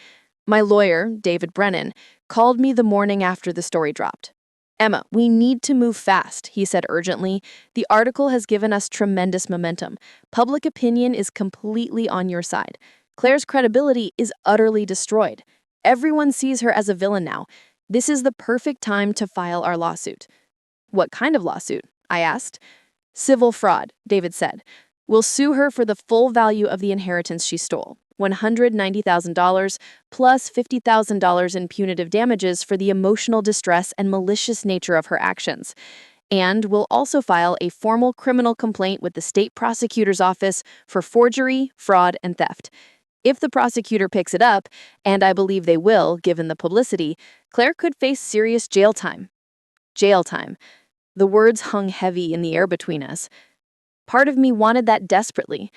My lawyer, David Brennan, called me the morning after the story dropped. "Emma, we need to move fast," he said urgently. "The article has given us tremendous momentum. Public opinion is completely on your side. Claire's credibility is utterly destroyed. Everyone sees her as a villain now. This is the perfect time to file our lawsuit." "What kind of lawsuit?" I asked. "Civil fraud," David said. "We'll sue her for the full value of the inheritance she stole, $190,000 plus $50,000 in punitive damages for the emotional distress and malicious nature of her actions. And we'll also file a formal criminal complaint with the state prosecutor's office for forgery, fraud, and theft. If the prosecutor picks it up, and I believe they will, given the publicity, Claire could face serious jail time." Jail time. The words hung heavy in the air between us. Part of me wanted that desperately.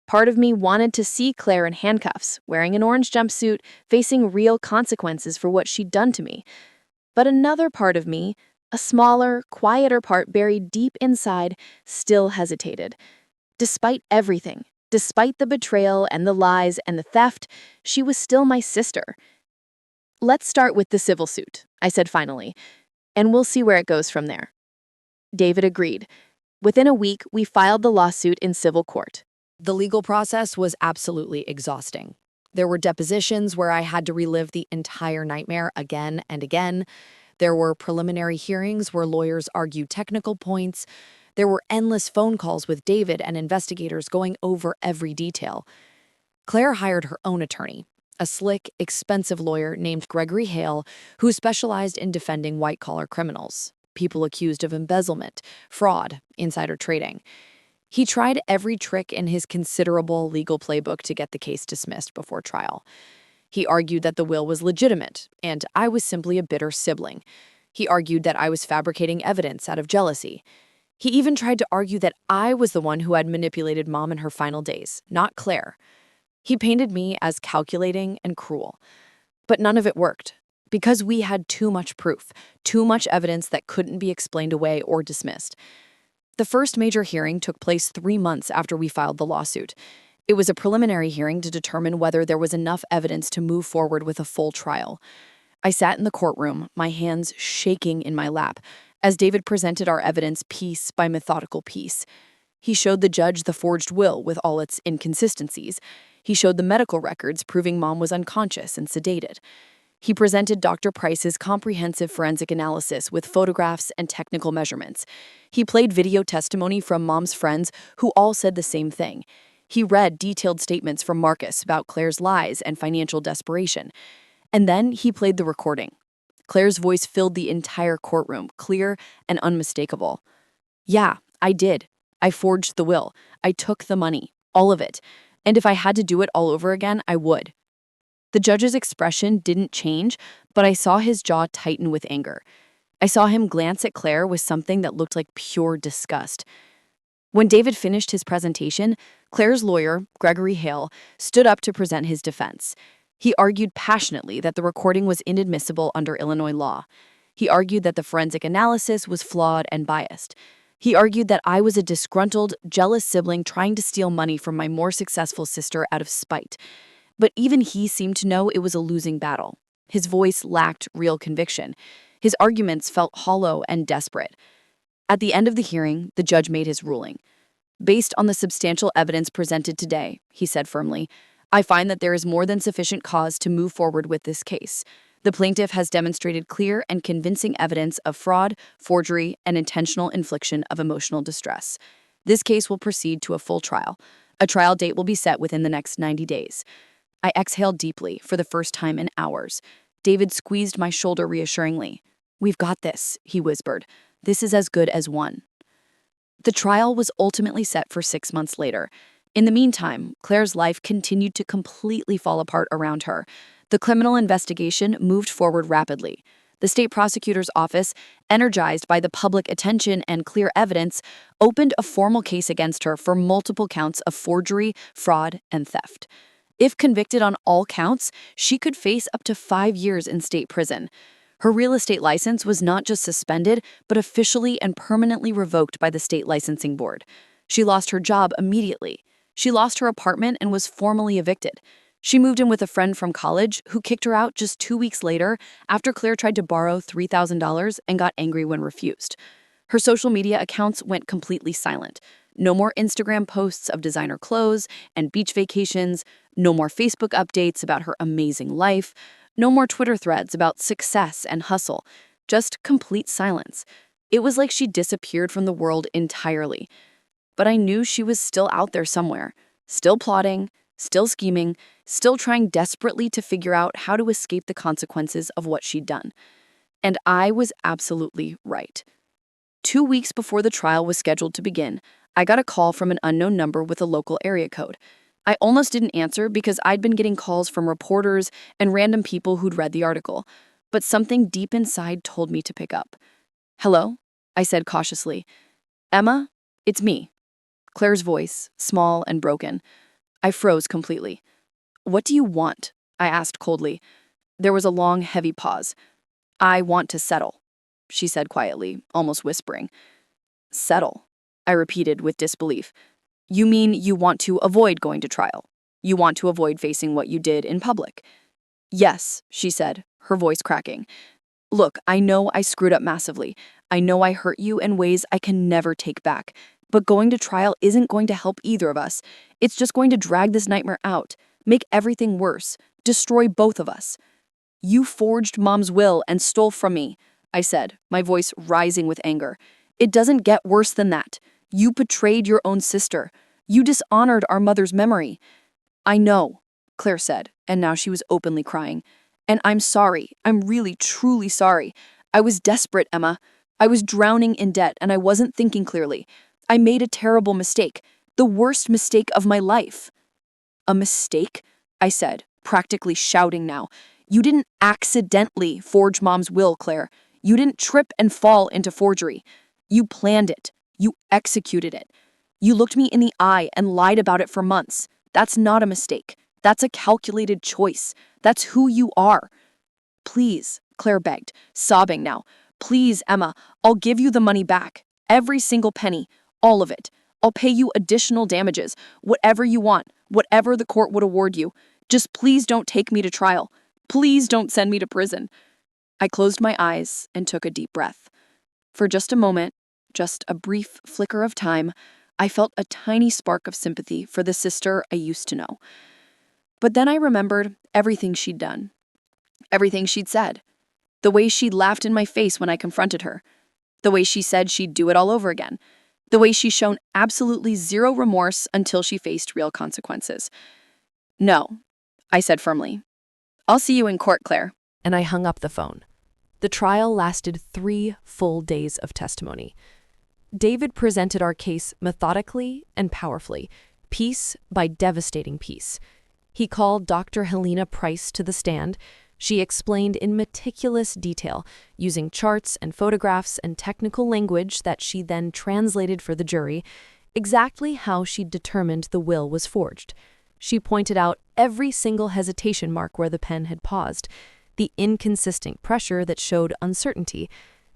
Part of me wanted to see Claire in handcuffs, wearing an orange jumpsuit, facing real consequences for what she'd done to me. But another part of me, a smaller, quieter part buried deep inside, still hesitated. Despite everything, despite the betrayal and the lies and the theft, she was still my sister. "Let's start with the civil suit," I said finally, "and we'll see where it goes from there." David agreed. Within a week, we filed the lawsuit in civil court. The legal process was absolutely exhausting. There were depositions where I had to relive the entire nightmare again and again. There were preliminary hearings where lawyers argued technical points. There were endless phone calls with David and investigators going over every detail. Claire hired her own attorney, a slick, expensive lawyer named Gregory Hale, who specialized in defending white-collar criminals, people accused of embezzlement, fraud, insider trading. He tried every trick in his considerable legal playbook to get the case dismissed before trial. He argued that the will was legitimate, and I was simply a bitter sibling. He argued that I was fabricating evidence out of jealousy. He even tried to argue that I was the one who had manipulated Mom in her final days, not Claire. He painted me as calculating and cruel. But none of it worked, because we had too much proof, too much evidence that couldn't be explained away or dismissed. The first major hearing took place 3 months after we filed the lawsuit. It was a preliminary hearing to determine whether there was enough evidence to move forward with a full trial. I sat in the courtroom, my hands shaking in my lap, as David presented our evidence piece by methodical piece. He showed the judge the forged will with all its inconsistencies. He showed the medical records proving Mom was unconscious and sedated. He presented Dr. Price's comprehensive forensic analysis with photographs and technical measurements. He played video testimony from Mom's friends who all said the same thing. He read detailed statements from Marcus about Claire's lies and financial desperation. And then he played the recording. Claire's voice filled the entire courtroom, clear and unmistakable. "Yeah, I did. I forged the will. I took the money, all of it. And if I had to do it all over again, I would." The judge's expression didn't change, but I saw his jaw tighten with anger. I saw him glance at Claire with something that looked like pure disgust. When David finished his presentation, Claire's lawyer, Gregory Hale, stood up to present his defense. He argued passionately that the recording was inadmissible under Illinois law. He argued that the forensic analysis was flawed and biased. He argued that I was a disgruntled, jealous sibling trying to steal money from my more successful sister out of spite. But even he seemed to know it was a losing battle. His voice lacked real conviction. His arguments felt hollow and desperate. At the end of the hearing, the judge made his ruling. "Based on the substantial evidence presented today," he said firmly, "I find that there is more than sufficient cause to move forward with this case. The plaintiff has demonstrated clear and convincing evidence of fraud, forgery, and intentional infliction of emotional distress. This case will proceed to a full trial. A trial date will be set within the next 90 days. I exhaled deeply for the first time in hours. David squeezed my shoulder reassuringly. "We've got this," he whispered. "This is as good as won." The trial was ultimately set for 6 months later. In the meantime, Claire's life continued to completely fall apart around her. The criminal investigation moved forward rapidly. The state prosecutor's office, energized by the public attention and clear evidence, opened a formal case against her for multiple counts of forgery, fraud, and theft. If convicted on all counts, she could face up to 5 years in state prison. Her real estate license was not just suspended, but officially and permanently revoked by the state licensing board. She lost her job immediately. She lost her apartment and was formally evicted. She moved in with a friend from college who kicked her out just 2 weeks later after Claire tried to borrow $3,000 and got angry when refused. Her social media accounts went completely silent. No more Instagram posts of designer clothes and beach vacations, no more Facebook updates about her amazing life, no more Twitter threads about success and hustle, just complete silence. It was like she disappeared from the world entirely. But I knew she was still out there somewhere, still plotting, still scheming, still trying desperately to figure out how to escape the consequences of what she'd done. And I was absolutely right. 2 weeks before the trial was scheduled to begin, I got a call from an unknown number with a local area code. I almost didn't answer because I'd been getting calls from reporters and random people who'd read the article, but something deep inside told me to pick up. "Hello?" I said cautiously. "Emma, it's me." Claire's voice, small and broken. I froze completely. "What do you want?" I asked coldly. There was a long, heavy pause. "I want to settle," she said quietly, almost whispering. "Settle?" I repeated with disbelief. "You mean you want to avoid going to trial? You want to avoid facing what you did in public?" "Yes," she said, her voice cracking. "Look, I know I screwed up massively. I know I hurt you in ways I can never take back. But going to trial isn't going to help either of us. It's just going to drag this nightmare out, make everything worse, destroy both of us." "You forged Mom's will and stole from me," I said, my voice rising with anger. "It doesn't get worse than that. You betrayed your own sister. You dishonored our mother's memory." "I know," Claire said, and now she was openly crying. "And I'm sorry. I'm really, truly sorry. I was desperate, Emma. I was drowning in debt, and I wasn't thinking clearly. I made a terrible mistake, the worst mistake of my life." "A mistake?" I said, practically shouting now. "You didn't accidentally forge Mom's will, Claire. You didn't trip and fall into forgery. You planned it. You executed it. You looked me in the eye and lied about it for months. That's not a mistake. That's a calculated choice. That's who you are." "Please," Claire begged, sobbing now. "Please, Emma, I'll give you the money back. Every single penny. All of it. I'll pay you additional damages, whatever you want, whatever the court would award you. Just please don't take me to trial. Please don't send me to prison." I closed my eyes and took a deep breath. For just a moment, just a brief flicker of time, I felt a tiny spark of sympathy for the sister I used to know. But then I remembered everything she'd done, everything she'd said, the way she'd laughed in my face when I confronted her, the way she said she'd do it all over again, the way she's shown absolutely zero remorse until she faced real consequences. "No," I said firmly. "I'll see you in court, Claire." And I hung up the phone. The trial lasted 3 full days of testimony. David presented our case methodically and powerfully, piece by devastating piece. He called Dr. Helena Price to the stand. She explained in meticulous detail, using charts and photographs and technical language that she then translated for the jury, exactly how she'd determined the will was forged. She pointed out every single hesitation mark where the pen had paused, the inconsistent pressure that showed uncertainty,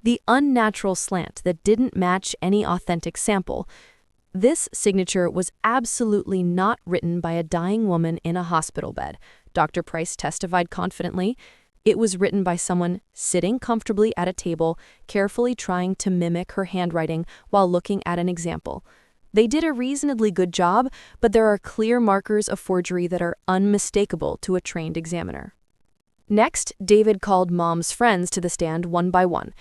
the unnatural slant that didn't match any authentic sample. This signature was absolutely not written by a dying woman in a hospital bed, Dr. Price testified confidently. It was written by someone sitting comfortably at a table, carefully trying to mimic her handwriting while looking at an example. They did a reasonably good job, but there are clear markers of forgery that are unmistakable to a trained examiner. Next, David called Mom's friends to the stand one by one.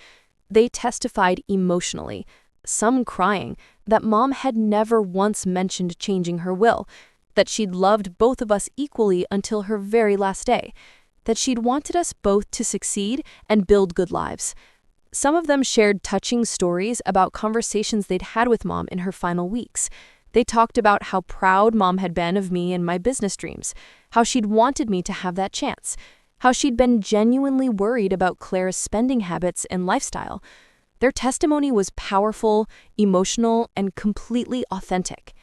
They testified emotionally, some crying, that Mom had never once mentioned changing her will, that she'd loved both of us equally until her very last day, that she'd wanted us both to succeed and build good lives. Some of them shared touching stories about conversations they'd had with Mom in her final weeks. They talked about how proud Mom had been of me and my business dreams, how she'd wanted me to have that chance, how she'd been genuinely worried about Claire's spending habits and lifestyle. Their testimony was powerful, emotional, and completely authentic.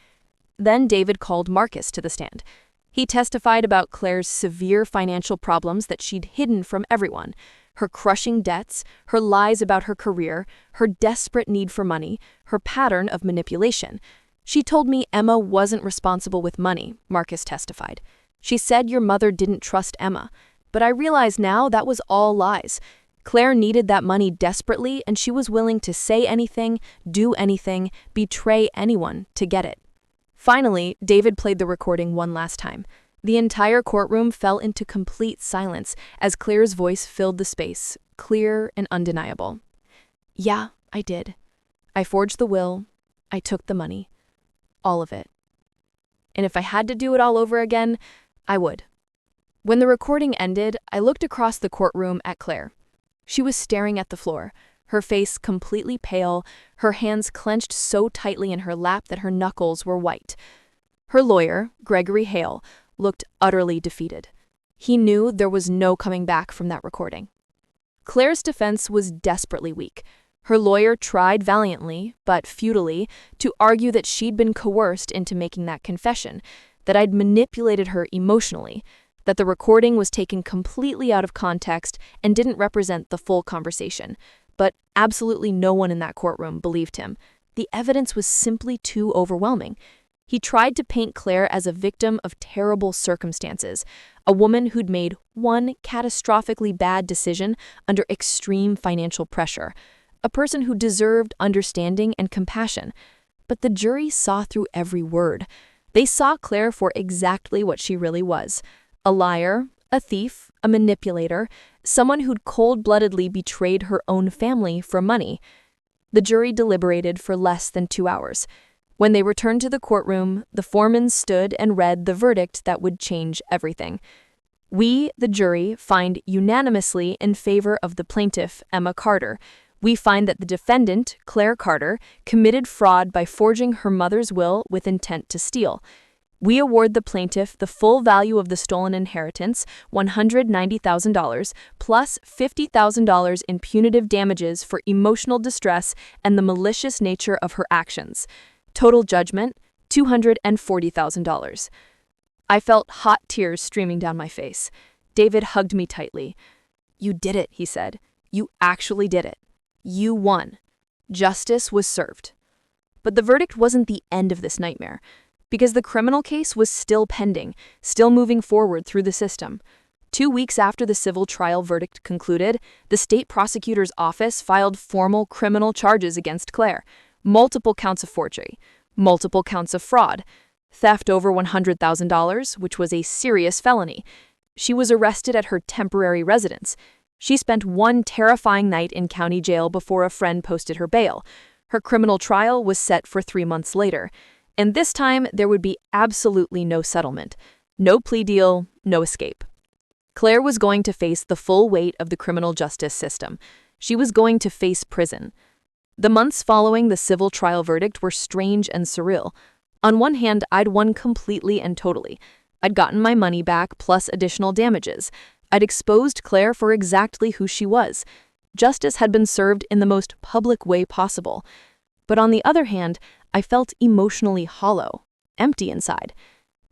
Then David called Marcus to the stand. He testified about Claire's severe financial problems that she'd hidden from everyone, her crushing debts, her lies about her career, her desperate need for money, her pattern of manipulation. She told me Emma wasn't responsible with money, Marcus testified. She said your mother didn't trust Emma, but I realize now that was all lies. Claire needed that money desperately, and she was willing to say anything, do anything, betray anyone to get it. Finally, David played the recording one last time. The entire courtroom fell into complete silence as Claire's voice filled the space, clear and undeniable. Yeah, I did. I forged the will. I took the money. All of it. And if I had to do it all over again, I would. When the recording ended, I looked across the courtroom at Claire. She was staring at the floor, her face completely pale, her hands clenched so tightly in her lap that her knuckles were white. Her lawyer, Gregory Hale, looked utterly defeated. He knew there was no coming back from that recording. Claire's defense was desperately weak. Her lawyer tried valiantly, but futilely, to argue that she'd been coerced into making that confession, that I'd manipulated her emotionally, that the recording was taken completely out of context and didn't represent the full conversation. But absolutely no one in that courtroom believed him. The evidence was simply too overwhelming. He tried to paint Claire as a victim of terrible circumstances, a woman who'd made one catastrophically bad decision under extreme financial pressure, a person who deserved understanding and compassion. But the jury saw through every word. They saw Claire for exactly what she really was: a liar, a thief, a manipulator, someone who'd cold-bloodedly betrayed her own family for money. The jury deliberated for less than 2 hours. When they returned to the courtroom, the foreman stood and read the verdict that would change everything. We, the jury, find unanimously in favor of the plaintiff, Emma Carter. We find that the defendant, Claire Carter, committed fraud by forging her mother's will with intent to steal. We award the plaintiff the full value of the stolen inheritance, $190,000, plus $50,000 in punitive damages for emotional distress and the malicious nature of her actions. Total judgment, $240,000. I felt hot tears streaming down my face. David hugged me tightly. You did it, he said. You actually did it. You won. Justice was served. But the verdict wasn't the end of this nightmare, because the criminal case was still pending, still moving forward through the system. 2 weeks after the civil trial verdict concluded, the state prosecutor's office filed formal criminal charges against Claire: multiple counts of forgery, multiple counts of fraud, theft over $100,000, which was a serious felony. She was arrested at her temporary residence. She spent one terrifying night in county jail before a friend posted her bail. Her criminal trial was set for 3 months later. And this time, there would be absolutely no settlement. No plea deal, no escape. Claire was going to face the full weight of the criminal justice system. She was going to face prison. The months following the civil trial verdict were strange and surreal. On one hand, I'd won completely and totally. I'd gotten my money back plus additional damages. I'd exposed Claire for exactly who she was. Justice had been served in the most public way possible. But on the other hand, I felt emotionally hollow, empty inside.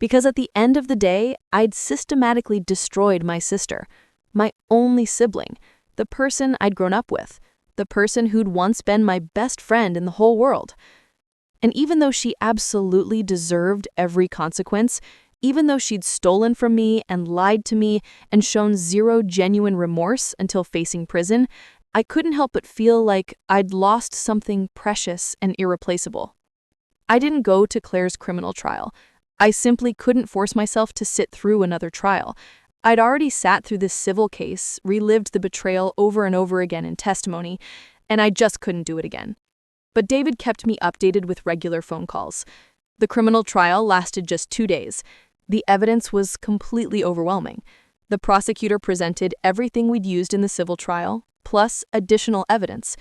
Because at the end of the day, I'd systematically destroyed my sister, my only sibling, the person I'd grown up with, the person who'd once been my best friend in the whole world. And even though she absolutely deserved every consequence, even though she'd stolen from me and lied to me and shown zero genuine remorse until facing prison, I couldn't help but feel like I'd lost something precious and irreplaceable. I didn't go to Claire's criminal trial. I simply couldn't force myself to sit through another trial. I'd already sat through this civil case, relived the betrayal over and over again in testimony, and I just couldn't do it again. But David kept me updated with regular phone calls. The criminal trial lasted just 2 days. The evidence was completely overwhelming. The prosecutor presented everything we'd used in the civil trial, plus additional evidence.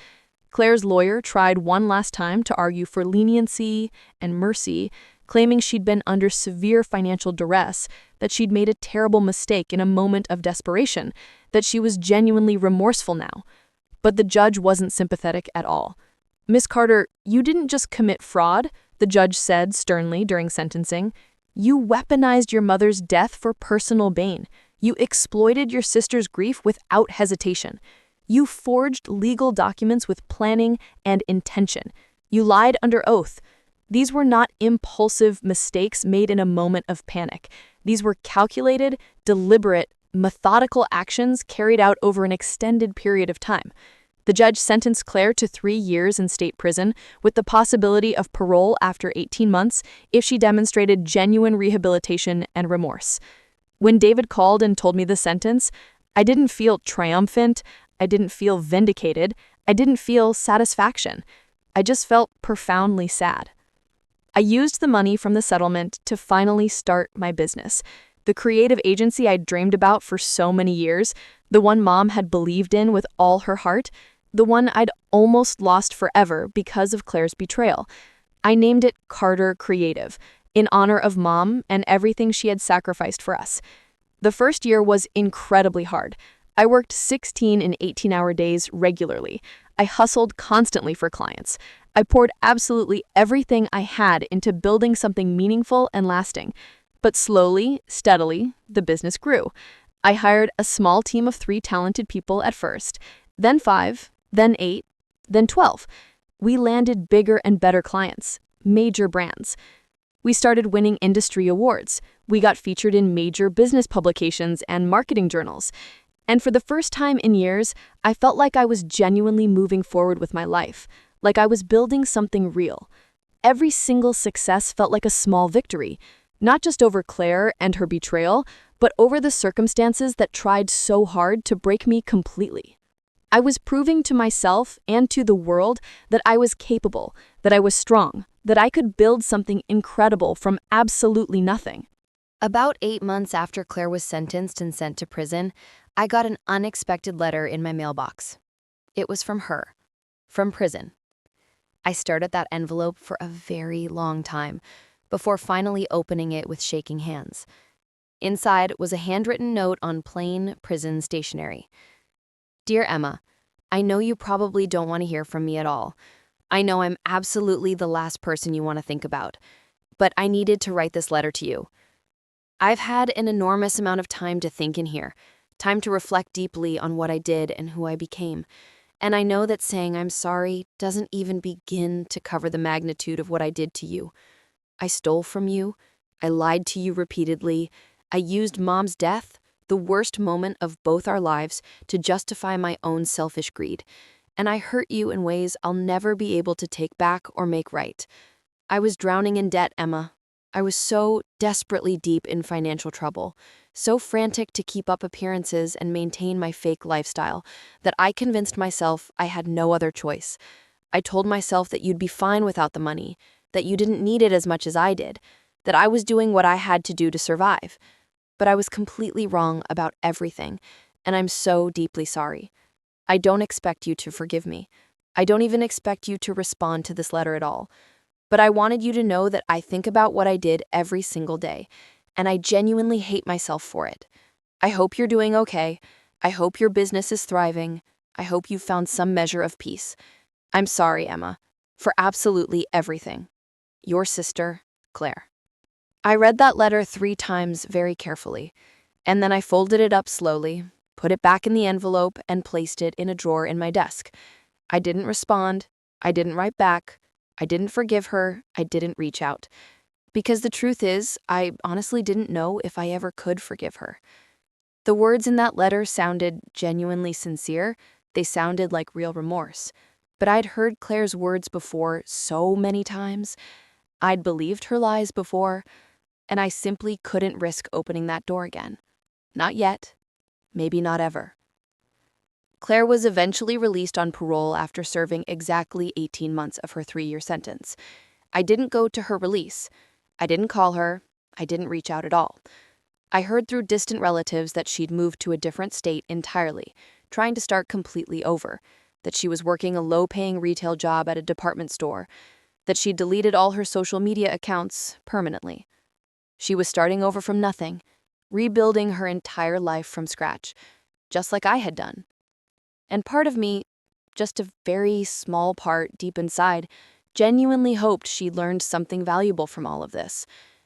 Claire's lawyer tried one last time to argue for leniency and mercy, claiming she'd been under severe financial duress, that she'd made a terrible mistake in a moment of desperation, that she was genuinely remorseful now. But the judge wasn't sympathetic at all. "Miss Carter, you didn't just commit fraud," the judge said sternly during sentencing. "You weaponized your mother's death for personal gain. You exploited your sister's grief without hesitation. You forged legal documents with planning and intention. You lied under oath. These were not impulsive mistakes made in a moment of panic. These were calculated, deliberate, methodical actions carried out over an extended period of time." The judge sentenced Claire to 3 years in state prison with the possibility of parole after 18 months if she demonstrated genuine rehabilitation and remorse. When David called and told me the sentence, I didn't feel triumphant, I didn't feel vindicated, I didn't feel satisfaction. I just felt profoundly sad. I used the money from the settlement to finally start my business. The creative agency I'd dreamed about for so many years, the one Mom had believed in with all her heart, the one I'd almost lost forever because of Claire's betrayal. I named it Carter Creative, in honor of Mom and everything she had sacrificed for us. The first year was incredibly hard. I worked 16 and 18-hour days regularly. I hustled constantly for clients. I poured absolutely everything I had into building something meaningful and lasting. But slowly, steadily, the business grew. I hired a small team of 3 talented people at first, then 5, then 8, then 12. We landed bigger and better clients, major brands. We started winning industry awards. We got featured in major business publications and marketing journals. And for the first time in years, I felt like I was genuinely moving forward with my life, like I was building something real. Every single success felt like a small victory, not just over Claire and her betrayal, but over the circumstances that tried so hard to break me completely. I was proving to myself and to the world that I was capable, that I was strong, that I could build something incredible from absolutely nothing. About 8 months after Claire was sentenced and sent to prison, I got an unexpected letter in my mailbox. It was from her, from prison. I stared at that envelope for a very long time, before finally opening it with shaking hands. Inside was a handwritten note on plain prison stationery. "Dear Emma, I know you probably don't want to hear from me at all. I know I'm absolutely the last person you want to think about, but I needed to write this letter to you. I've had an enormous amount of time to think in here, time to reflect deeply on what I did and who I became. And I know that saying I'm sorry doesn't even begin to cover the magnitude of what I did to you. I stole from you. I lied to you repeatedly. I used Mom's death, the worst moment of both our lives, to justify my own selfish greed. And I hurt you in ways I'll never be able to take back or make right. I was drowning in debt, Emma. I was so desperately deep in financial trouble, so frantic to keep up appearances and maintain my fake lifestyle, that I convinced myself I had no other choice. I told myself that you'd be fine without the money, that you didn't need it as much as I did, that I was doing what I had to do to survive. But I was completely wrong about everything, and I'm so deeply sorry. I don't expect you to forgive me. I don't even expect you to respond to this letter at all. But I wanted you to know that I think about what I did every single day, and I genuinely hate myself for it. I hope you're doing okay. I hope your business is thriving. I hope you've found some measure of peace. I'm sorry, Emma, for absolutely everything. Your sister, Claire." I read that letter 3 times very carefully, and then I folded it up slowly, put it back in the envelope, and placed it in a drawer in my desk. I didn't respond. I didn't write back. I didn't forgive her. I didn't reach out. Because the truth is, I honestly didn't know if I ever could forgive her. The words in that letter sounded genuinely sincere. They sounded like real remorse. But I'd heard Claire's words before so many times. I'd believed her lies before, and I simply couldn't risk opening that door again. Not yet. Maybe not ever. Claire was eventually released on parole after serving exactly 18 months of her 3-year sentence. I didn't go to her release. I didn't call her. I didn't reach out at all. I heard through distant relatives that she'd moved to a different state entirely, trying to start completely over, that she was working a low-paying retail job at a department store. that she deleted all her social media accounts permanently. She was starting over from nothing, rebuilding her entire life from scratch, just like I had done. And part of me, just a very small part deep inside, genuinely hoped she'd learned something valuable from all of this,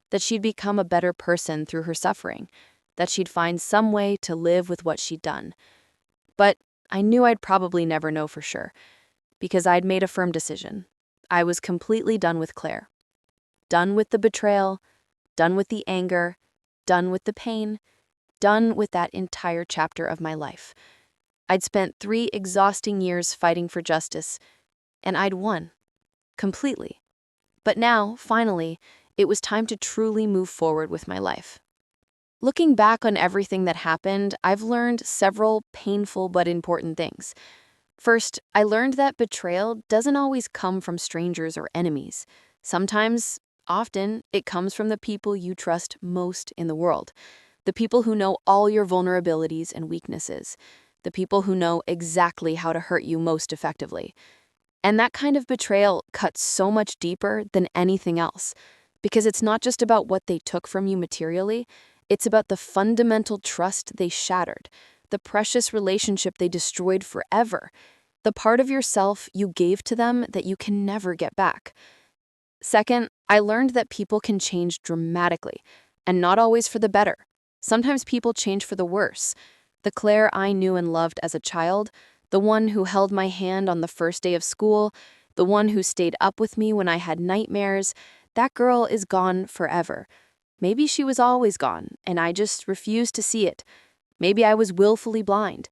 that she'd become a better person through her suffering, that she'd find some way to live with what she'd done. But I knew I'd probably never know for sure, because I'd made a firm decision. I was completely done with Claire. Done with the betrayal, done with the anger, done with the pain, done with that entire chapter of my life. I'd spent 3 exhausting years fighting for justice, and I'd won. Completely. But now, finally, it was time to truly move forward with my life. Looking back on everything that happened, I've learned several painful but important things. First, I learned that betrayal doesn't always come from strangers or enemies. Sometimes, often, it comes from the people you trust most in the world. The people who know all your vulnerabilities and weaknesses. The people who know exactly how to hurt you most effectively. And that kind of betrayal cuts so much deeper than anything else, because it's not just about what they took from you materially, it's about the fundamental trust they shattered, the precious relationship they destroyed forever, the part of yourself you gave to them that you can never get back. Second, I learned that people can change dramatically, and not always for the better. Sometimes people change for the worse. The Claire I knew and loved as a child, the one who held my hand on the first day of school, the one who stayed up with me when I had nightmares, that girl is gone forever. Maybe she was always gone, and I just refused to see it. Maybe I was willfully blind.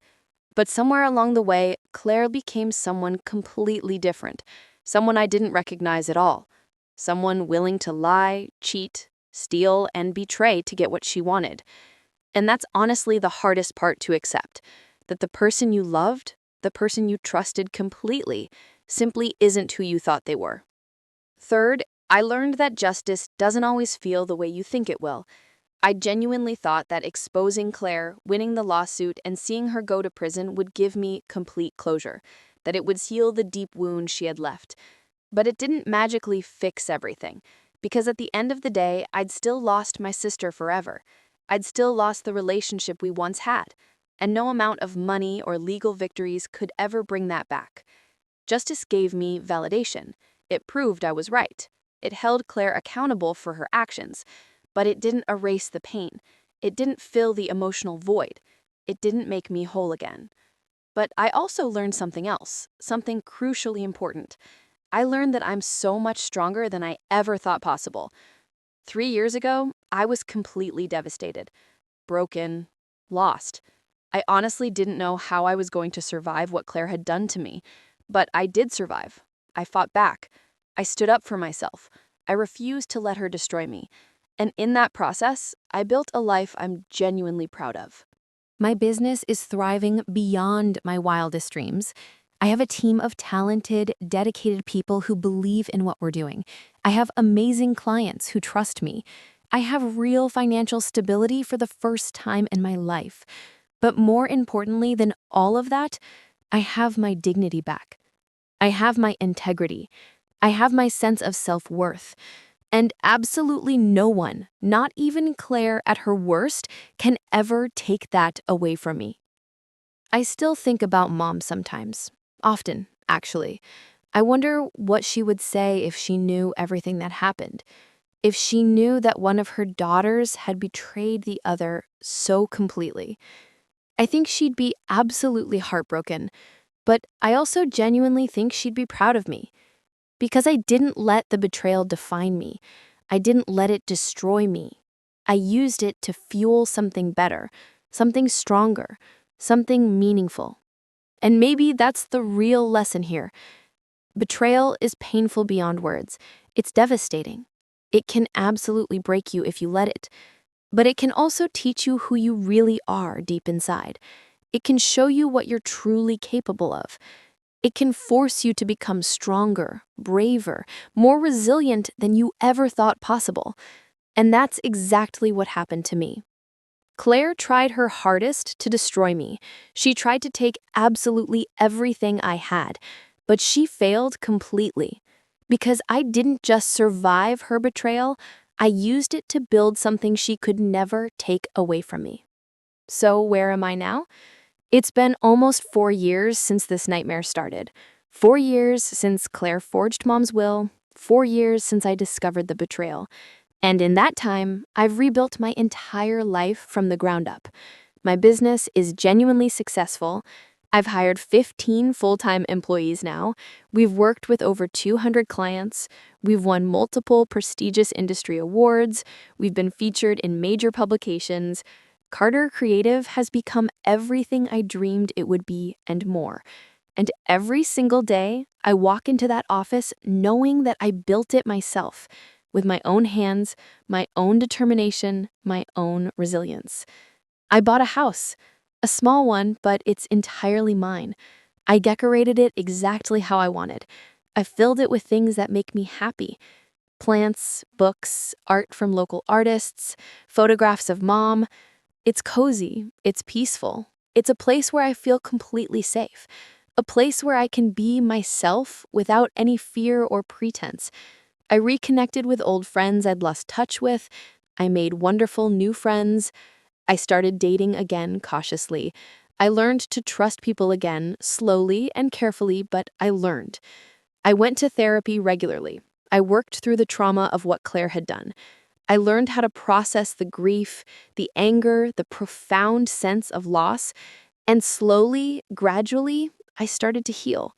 But somewhere along the way, Claire became someone completely different, someone I didn't recognize at all, someone willing to lie, cheat, steal, and betray to get what she wanted. And that's honestly the hardest part to accept, that the person you loved, the person you trusted completely, simply isn't who you thought they were. Third, I learned that justice doesn't always feel the way you think it will. I genuinely thought that exposing Claire, winning the lawsuit, and seeing her go to prison would give me complete closure, that it would heal the deep wound she had left. But it didn't magically fix everything, because at the end of the day, I'd still lost my sister forever. I'd still lost the relationship we once had, and no amount of money or legal victories could ever bring that back. Justice gave me validation. It proved I was right. It held Claire accountable for her actions, but it didn't erase the pain. It didn't fill the emotional void. It didn't make me whole again. But I also learned something else, something crucially important. I learned that I'm so much stronger than I ever thought possible. 3 years ago, I was completely devastated, broken, lost. I honestly didn't know how I was going to survive what Claire had done to me, but I did survive. I fought back. I stood up for myself. I refused to let her destroy me. And in that process, I built a life I'm genuinely proud of. My business is thriving beyond my wildest dreams. I have a team of talented, dedicated people who believe in what we're doing. I have amazing clients who trust me. I have real financial stability for the first time in my life. But more importantly than all of that, I have my dignity back. I have my integrity. I have my sense of self-worth. And absolutely no one, not even Claire at her worst, can ever take that away from me. I still think about Mom sometimes. Often, actually. I wonder what she would say if she knew everything that happened. If she knew that one of her daughters had betrayed the other so completely. I think she'd be absolutely heartbroken. But I also genuinely think she'd be proud of me. Because I didn't let the betrayal define me. I didn't let it destroy me. I used it to fuel something better, something stronger, something meaningful. And maybe that's the real lesson here. Betrayal is painful beyond words. It's devastating. It can absolutely break you if you let it. But it can also teach you who you really are deep inside. It can show you what you're truly capable of. It can force you to become stronger, braver, more resilient than you ever thought possible. And that's exactly what happened to me. Claire tried her hardest to destroy me. She tried to take absolutely everything I had, but she failed completely. Because I didn't just survive her betrayal, I used it to build something she could never take away from me. So, where am I now? It's been almost 4 years since this nightmare started. 4 years since Claire forged Mom's will. 4 years since I discovered the betrayal. And in that time, I've rebuilt my entire life from the ground up. My business is genuinely successful. I've hired 15 full-time employees now. We've worked with over 200 clients. We've won multiple prestigious industry awards. We've been featured in major publications. Carter Creative has become everything I dreamed it would be and more. And every single day, I walk into that office knowing that I built it myself, with my own hands, my own determination, my own resilience. I bought a house, a small one, but it's entirely mine. I decorated it exactly how I wanted. I filled it with things that make me happy. Plants, books, art from local artists, photographs of Mom. It's cozy, it's peaceful. It's a place where I feel completely safe. A place where I can be myself without any fear or pretense. I reconnected with old friends I'd lost touch with. I made wonderful new friends. I started dating again cautiously. I learned to trust people again, slowly and carefully, but I learned. I went to therapy regularly. I worked through the trauma of what Claire had done. I learned how to process the grief, the anger, the profound sense of loss, and slowly, gradually, I started to heal.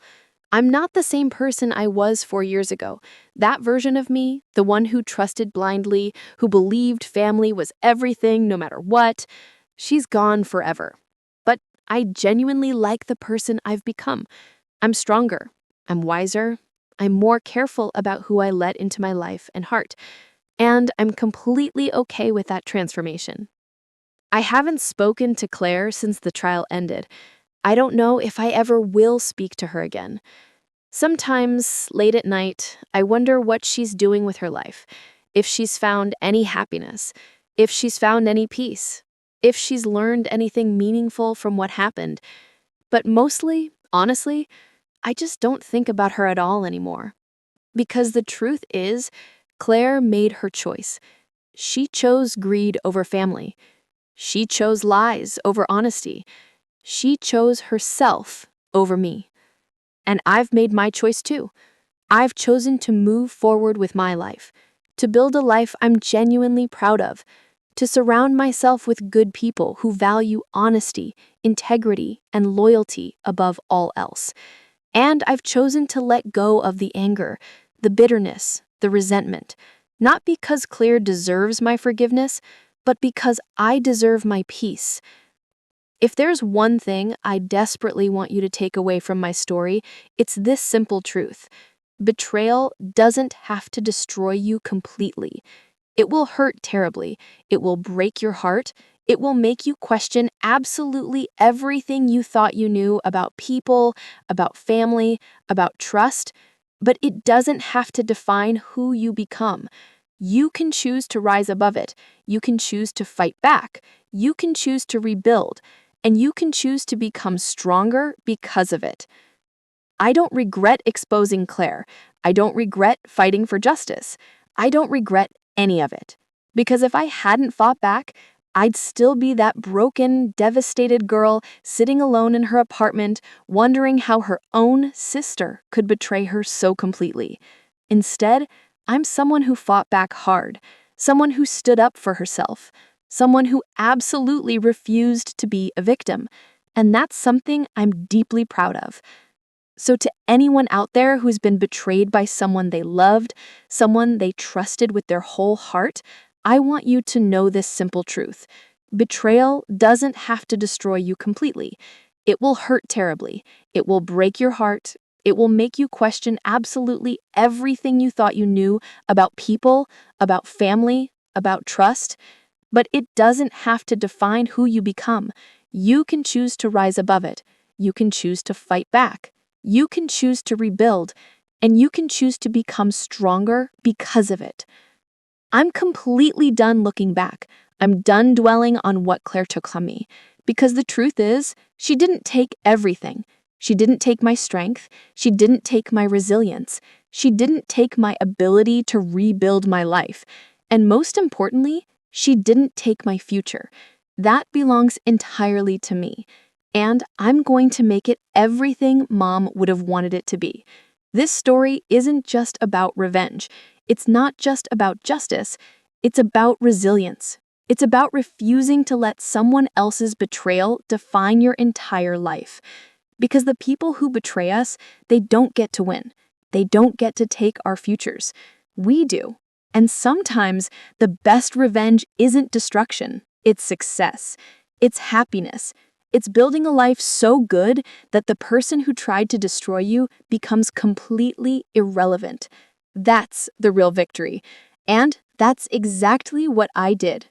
I'm not the same person I was 4 years ago. That version of me, the one who trusted blindly, who believed family was everything no matter what, she's gone forever. But I genuinely like the person I've become. I'm stronger. I'm wiser. I'm more careful about who I let into my life and heart. And I'm completely okay with that transformation. I haven't spoken to Claire since the trial ended. I don't know if I ever will speak to her again. Sometimes, late at night, I wonder what she's doing with her life, if she's found any happiness, if she's found any peace, if she's learned anything meaningful from what happened. But mostly, honestly, I just don't think about her at all anymore. Because the truth is, Claire made her choice. She chose greed over family. She chose lies over honesty. She chose herself over me. And I've made my choice too. I've chosen to move forward with my life, to build a life I'm genuinely proud of, to surround myself with good people who value honesty, integrity, and loyalty above all else. And I've chosen to let go of the anger, the bitterness, the resentment, not because Claire deserves my forgiveness, but because I deserve my peace. If there's one thing I desperately want you to take away from my story, it's this simple truth. Betrayal doesn't have to destroy you completely. It will hurt terribly. It will break your heart. It will make you question absolutely everything you thought you knew about people, about family, about trust. But it doesn't have to define who you become. You can choose to rise above it. You can choose to fight back. You can choose to rebuild. And you can choose to become stronger because of it. I don't regret exposing Claire. I don't regret fighting for justice. I don't regret any of it. Because if I hadn't fought back, I'd still be that broken, devastated girl sitting alone in her apartment, wondering how her own sister could betray her so completely. Instead, I'm someone who fought back hard, someone who stood up for herself, someone who absolutely refused to be a victim. And that's something I'm deeply proud of. So to anyone out there who's been betrayed by someone they loved, someone they trusted with their whole heart, I want you to know this simple truth. Betrayal doesn't have to destroy you completely. It will hurt terribly. It will break your heart. It will make you question absolutely everything you thought you knew about people, about family, about trust. But it doesn't have to define who you become. You can choose to rise above it. You can choose to fight back. You can choose to rebuild. And you can choose to become stronger because of it. I'm completely done looking back. I'm done dwelling on what Claire took from me. Because the truth is, she didn't take everything. She didn't take my strength. She didn't take my resilience. She didn't take my ability to rebuild my life. And most importantly, she didn't take my future. That belongs entirely to me. And I'm going to make it everything Mom would have wanted it to be. This story isn't just about revenge. It's not just about justice. It's about resilience. It's about refusing to let someone else's betrayal define your entire life. Because the people who betray us, they don't get to win. They don't get to take our futures. We do. And sometimes the best revenge isn't destruction, it's success. It's happiness. It's building a life so good that the person who tried to destroy you becomes completely irrelevant. That's the real victory. And that's exactly what I did.